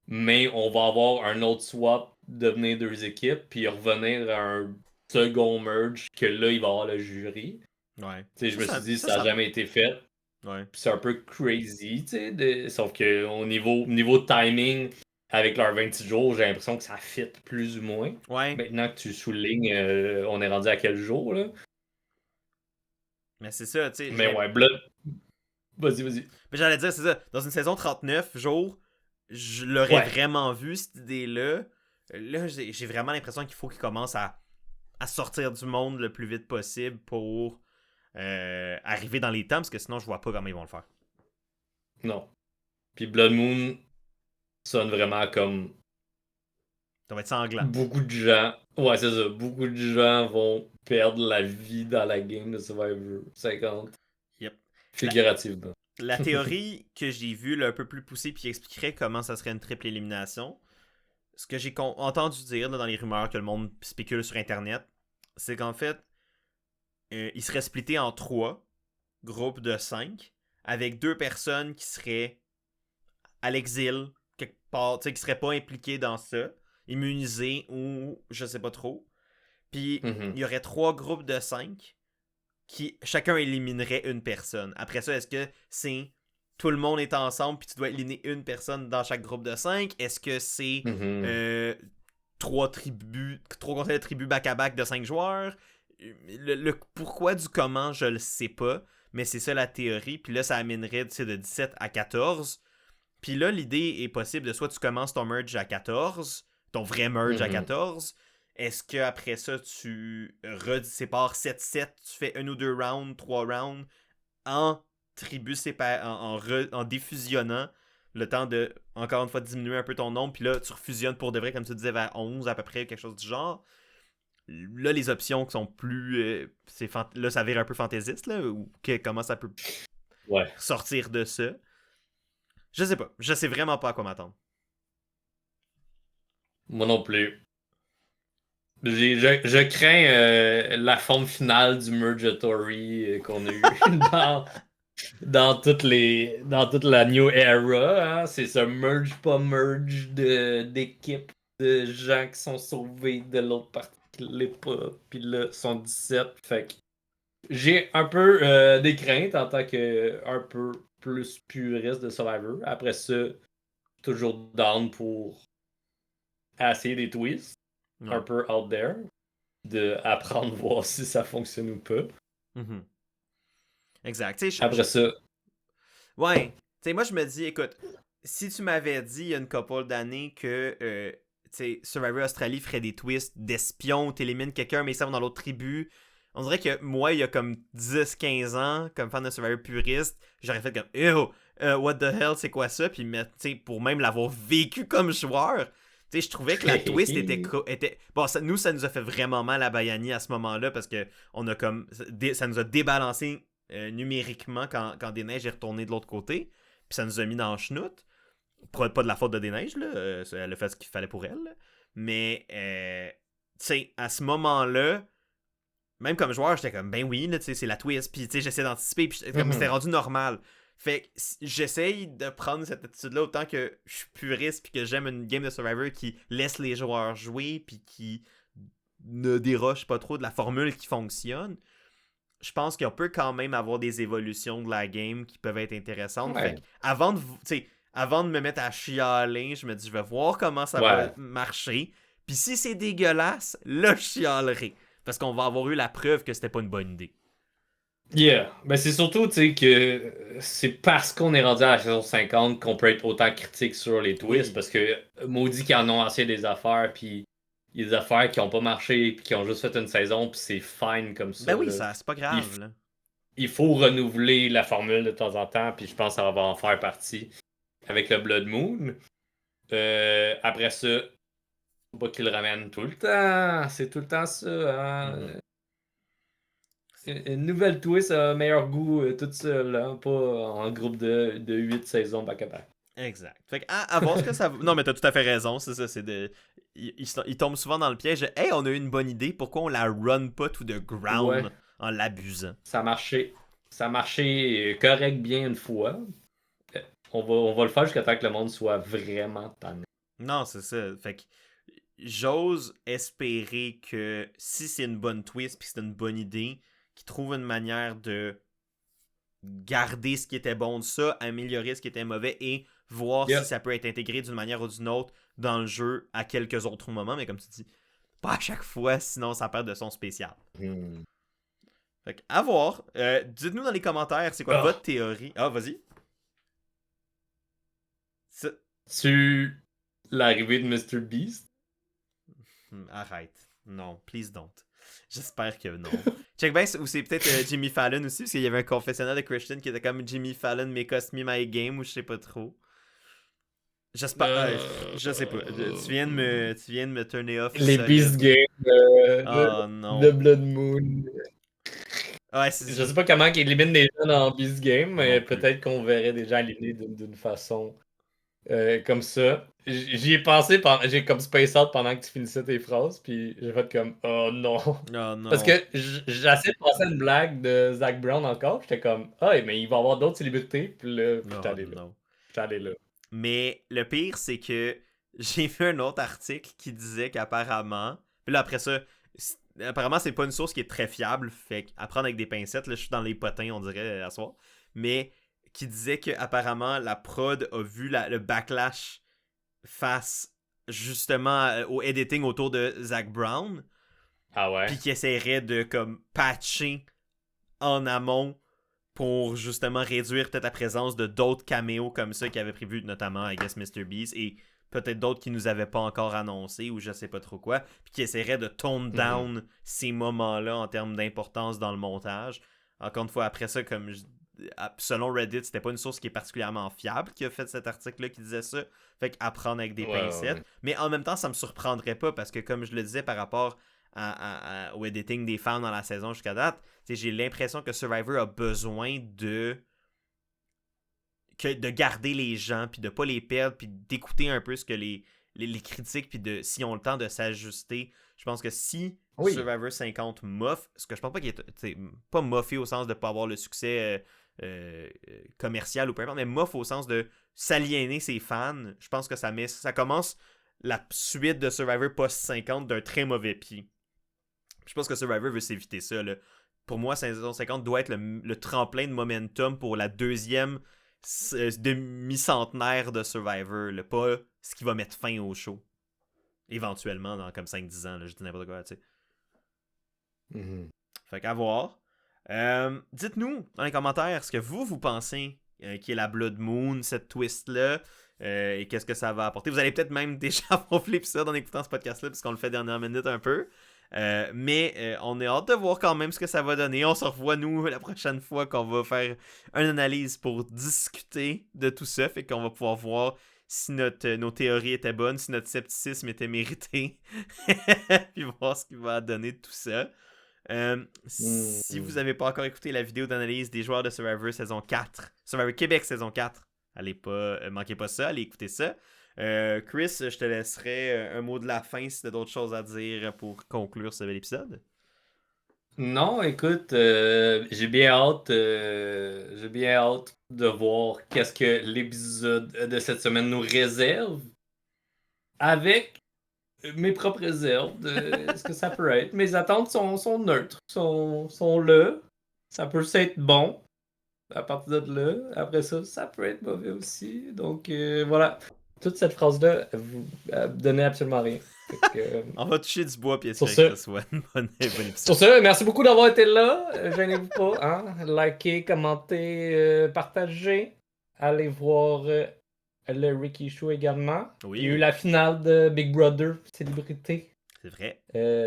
mais on va avoir un autre swap, devenir deux équipes, puis revenir à un second merge que là, il va y avoir le jury. Ouais. Tu sais, je me suis dit, Ça, ça n'a jamais été fait. Ouais. Puis c'est un peu crazy, tu sais. Sauf que au niveau timing, avec leurs 26 jours, j'ai l'impression que ça fit plus ou moins. Ouais. Maintenant que tu soulignes, on est rendu à quel jour, là? Mais c'est ça, tu sais. Mais ouais, Blood. Vas-y, vas-y. Mais j'allais dire, c'est ça. Dans une saison 39 jours, je l'aurais Ouais. vraiment vu, cette idée-là. Là, j'ai vraiment l'impression qu'il faut qu'ils commencent à sortir du monde le plus vite possible pour arriver dans les temps, parce que sinon, je vois pas comment ils vont le faire. Non. Puis Blood Moon sonne vraiment comme Ça va être sanglant. beaucoup de gens. Ouais, c'est ça. Beaucoup de gens vont perdre la vie dans la game de Survivor 50. Yep. Figurativement. La théorie que j'ai vue, là, un peu plus poussée, puis qui expliquerait comment ça serait une triple élimination, ce que j'ai entendu dire là, dans les rumeurs que le monde spécule sur Internet, c'est qu'en fait, il serait splitté en 3 groupes de 5, avec 2 personnes qui seraient à l'exil, quelque part, tu sais, qui seraient pas impliquées dans ça, immunisées ou je sais pas trop. Puis il y aurait 3 groupes de 5 qui chacun éliminerait une personne. Après ça, est-ce que c'est tout le monde est ensemble puis tu dois éliminer une personne dans chaque groupe de 5? Est-ce que c'est 3 conseils de tribus back-à-back de 5 joueurs? Le pourquoi du comment, je le sais pas. Mais c'est ça la théorie. Puis là, ça amènerait de 17 à 14. Puis là, l'idée est possible de soit tu commences ton merge à 14, ton vrai merge à 14. Est-ce qu'après ça, tu sépares 7-7, tu fais 1 ou 2 rounds, 3 rounds en tribus séparées, en défusionnant le temps de, encore une fois, diminuer un peu ton nombre, puis là, tu refusionnes pour de vrai, comme tu disais, vers 11 à peu près, quelque chose du genre. Là, les options qui sont plus. Là, ça vire un peu fantaisiste, là, ou comment ça peut sortir de ça. Je sais pas. Je sais vraiment pas à quoi m'attendre. Moi non plus. Je crains la forme finale du Murgatory qu'on a eu dans toute la New Era. Hein. C'est ce merge pas merge d'équipes de gens qui sont sauvés de l'autre partie qui l'est pas. Puis là, sont 17. Fait que j'ai un peu des craintes en tant que un peu plus puriste de Survivor. Après ça, toujours down pour essayer des twists, un peu out there, de apprendre voir si ça fonctionne ou pas. Mm-hmm. Exact. Après ça. Ouais. Tu sais, moi, je me dis, écoute, si tu m'avais dit il y a une couple d'années que Survivor Australie ferait des twists d'espion, t'élimines quelqu'un, mais ça va dans l'autre tribu, on dirait que moi, il y a comme 10-15 ans, comme fan de Survivor puriste, j'aurais fait comme, ew, what the hell, c'est quoi ça? Puis, pour même l'avoir vécu comme joueur, je trouvais que la twist était... Bon, ça nous a fait vraiment mal à Bayani à ce moment-là, parce que on a comme ça nous a débalancé numériquement quand Des-Neiges est retourné de l'autre côté, puis ça nous a mis dans le chenoute. Pas de la faute de Des-Neiges, là, elle a fait ce qu'il fallait pour elle, là. Mais à ce moment-là, même comme joueur, j'étais comme ben oui, là, c'est la twist, puis j'essaie d'anticiper, puis comme c'était rendu normal. Fait que j'essaye de prendre cette attitude-là autant que je suis puriste, puis que j'aime une game de Survivor qui laisse les joueurs jouer, puis qui ne déroche pas trop de la formule qui fonctionne. Je pense qu'on peut quand même avoir des évolutions de la game qui peuvent être intéressantes. Ouais. Fait avant de me mettre à chialer, je me dis, je vais voir comment ça va marcher. Puis si c'est dégueulasse, là, je chialerai. Parce qu'on va avoir eu la preuve que c'était pas une bonne idée. Yeah. Ben c'est surtout, tu sais, que c'est parce qu'on est rendu à la saison 50 qu'on peut être autant critique sur les twists. Oui. Parce que maudit qu'ils en ont essayé des affaires, puis il y a des affaires qui ont pas marché, puis qui ont juste fait une saison, puis c'est fine comme ça. Ben oui, ça, c'est pas grave. Il faut renouveler la formule de temps en temps, puis je pense que ça va en faire partie avec le Blood Moon. Après ça, faut pas qu'il le ramène tout le temps. C'est tout le temps ça. Hein? Mm-hmm. Une nouvelle twist a meilleur goût toute seule, hein? Pas en groupe de 8 saisons back-à-back. Exact. Fait à voir ce que ça... Non, mais t'as tout à fait raison, c'est ça. Ils tombent souvent dans le piège de « Hey, on a eu une bonne idée, pourquoi on la run pas to the ground en l'abusant? » Ça a marché correct bien une fois. On va le faire jusqu'à temps que le monde soit vraiment tanné. Non, c'est ça. Fait que j'ose espérer que si c'est une bonne twist puis c'est une bonne idée, qu'ils trouvent une manière de garder ce qui était bon de ça, améliorer ce qui était mauvais et voir si ça peut être intégré d'une manière ou d'une autre dans le jeu à quelques autres moments. Mais comme tu dis, pas à chaque fois, sinon ça perd de son spécial. Fait que, à voir. Dites-nous dans les commentaires, c'est quoi votre théorie? Ah, vas-y. Sur l'arrivée de Mr. Beast? Arrête. Non, please don't. J'espère que non. Check bien, ou c'est peut-être Jimmy Fallon aussi, parce qu'il y avait un confessionnal de Christian qui était comme Jimmy Fallon may cost me my game, ou je sais pas trop. J'espère. Je sais pas. Tu viens de me turner off. Les Beast Games de Blood Moon. Ouais, je sais pas comment ils éliminent des gens dans Beast Game, mais peut-être qu'on verrait des gens éliminés d'une façon comme ça. J'y ai pensé, j'ai comme space out pendant que tu finissais tes phrases, puis j'ai fait comme oh non. Oh non. Parce que j'essaie de passer une blague de Zach Brown encore, j'étais comme mais il va y avoir d'autres célébrités, puis là, j'étais allé là. Mais le pire, c'est que j'ai vu un autre article qui disait qu'apparemment, puis là après ça, apparemment c'est pas une source qui est très fiable, fait qu'à prendre avec des pincettes, là je suis dans les potins on dirait à soir, mais qui disait qu'apparemment la prod a vu le backlash face justement au editing autour de Zach Brown. Ah ouais? Puis qui essaierait de comme patcher en amont pour justement réduire peut-être la présence de d'autres caméos comme ça qui avaient prévu, notamment, I guess, Mr. Beast, et peut-être d'autres qui nous avaient pas encore annoncé ou je sais pas trop quoi, puis qui essaierait de tone down ces moments-là en termes d'importance dans le montage. Encore une fois, après ça, comme selon Reddit, c'était pas une source qui est particulièrement fiable qui a fait cet article-là qui disait ça, fait qu'apprendre avec des pincettes. Mais en même temps, ça me surprendrait pas parce que comme je le disais par rapport au editing des fans dans la saison jusqu'à date, j'ai l'impression que Survivor a besoin de garder les gens, puis de pas les perdre, puis d'écouter un peu ce que les critiques, puis s'ils ont le temps de s'ajuster. Je pense que si Survivor 50 moffe, ce que je pense pas qu'il est pas moffé au sens de pas avoir le succès commercial ou peu importe, mais moffe au sens de s'aliéner ses fans, je pense que ça commence la suite de Survivor post-50 d'un très mauvais pied. Je pense que Survivor veut s'éviter ça. Là. Pour moi, saison 50 doit être le tremplin de momentum pour la deuxième demi-centenaire de Survivor, là, pas ce qui va mettre fin au show. Éventuellement, dans comme 5-10 ans, là, je dis n'importe quoi, tu sais. Mhm. Fait qu'à voir. Dites-nous dans les commentaires ce que vous pensez qui est la Blood Moon, cette twist-là, et qu'est-ce que ça va apporter. Vous allez peut-être même déjà avoir l'épisode en écoutant ce podcast-là, puisqu'on le fait dernière minute un peu. Mais on est hâte de voir quand même ce que ça va donner. On se revoit, nous, la prochaine fois qu'on va faire une analyse pour discuter de tout ça. Fait qu'on va pouvoir voir si nos théories étaient bonnes, si notre scepticisme était mérité. Puis voir ce qu'il va donner de tout ça. Si vous n'avez pas encore écouté la vidéo d'analyse des joueurs de Survivor saison 4, Survivor Québec saison 4, allez pas, manquez pas ça, allez écouter ça. Chris, je te laisserai un mot de la fin si tu as d'autres choses à dire pour conclure ce bel épisode. Non, écoute, j'ai bien hâte de voir qu'est-ce que l'épisode de cette semaine nous réserve avec mes propres réserves de ce que ça peut être. Mes attentes sont neutres, sont là. Ça peut être bon à partir de là. Après ça, ça peut être mauvais aussi. Donc voilà, toute cette phrase-là, vous donnait absolument rien. On va toucher du bois puis Sur espérer ce, que ce soit une bonne épisode. sur ce, merci beaucoup d'avoir été là. Gênez-vous pas, hein? Likez, commentez, partagez. Allez voir le Ricky Show également. Oui. Il y a eu la finale de Big Brother Célébrité. C'est vrai.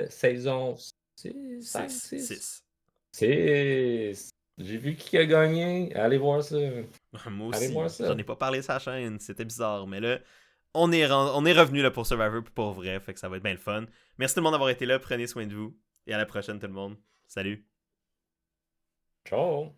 Saison 6. 6. J'ai vu qui a gagné. Allez voir ça. Moi Allez aussi. voir ça. J'en ai pas parlé sur la chaîne. C'était bizarre. Mais là, on est revenu là, pour Survivor pour vrai. Fait que ça va être bien le fun. Merci tout le monde d'avoir été là. Prenez soin de vous. Et à la prochaine, tout le monde. Salut. Ciao.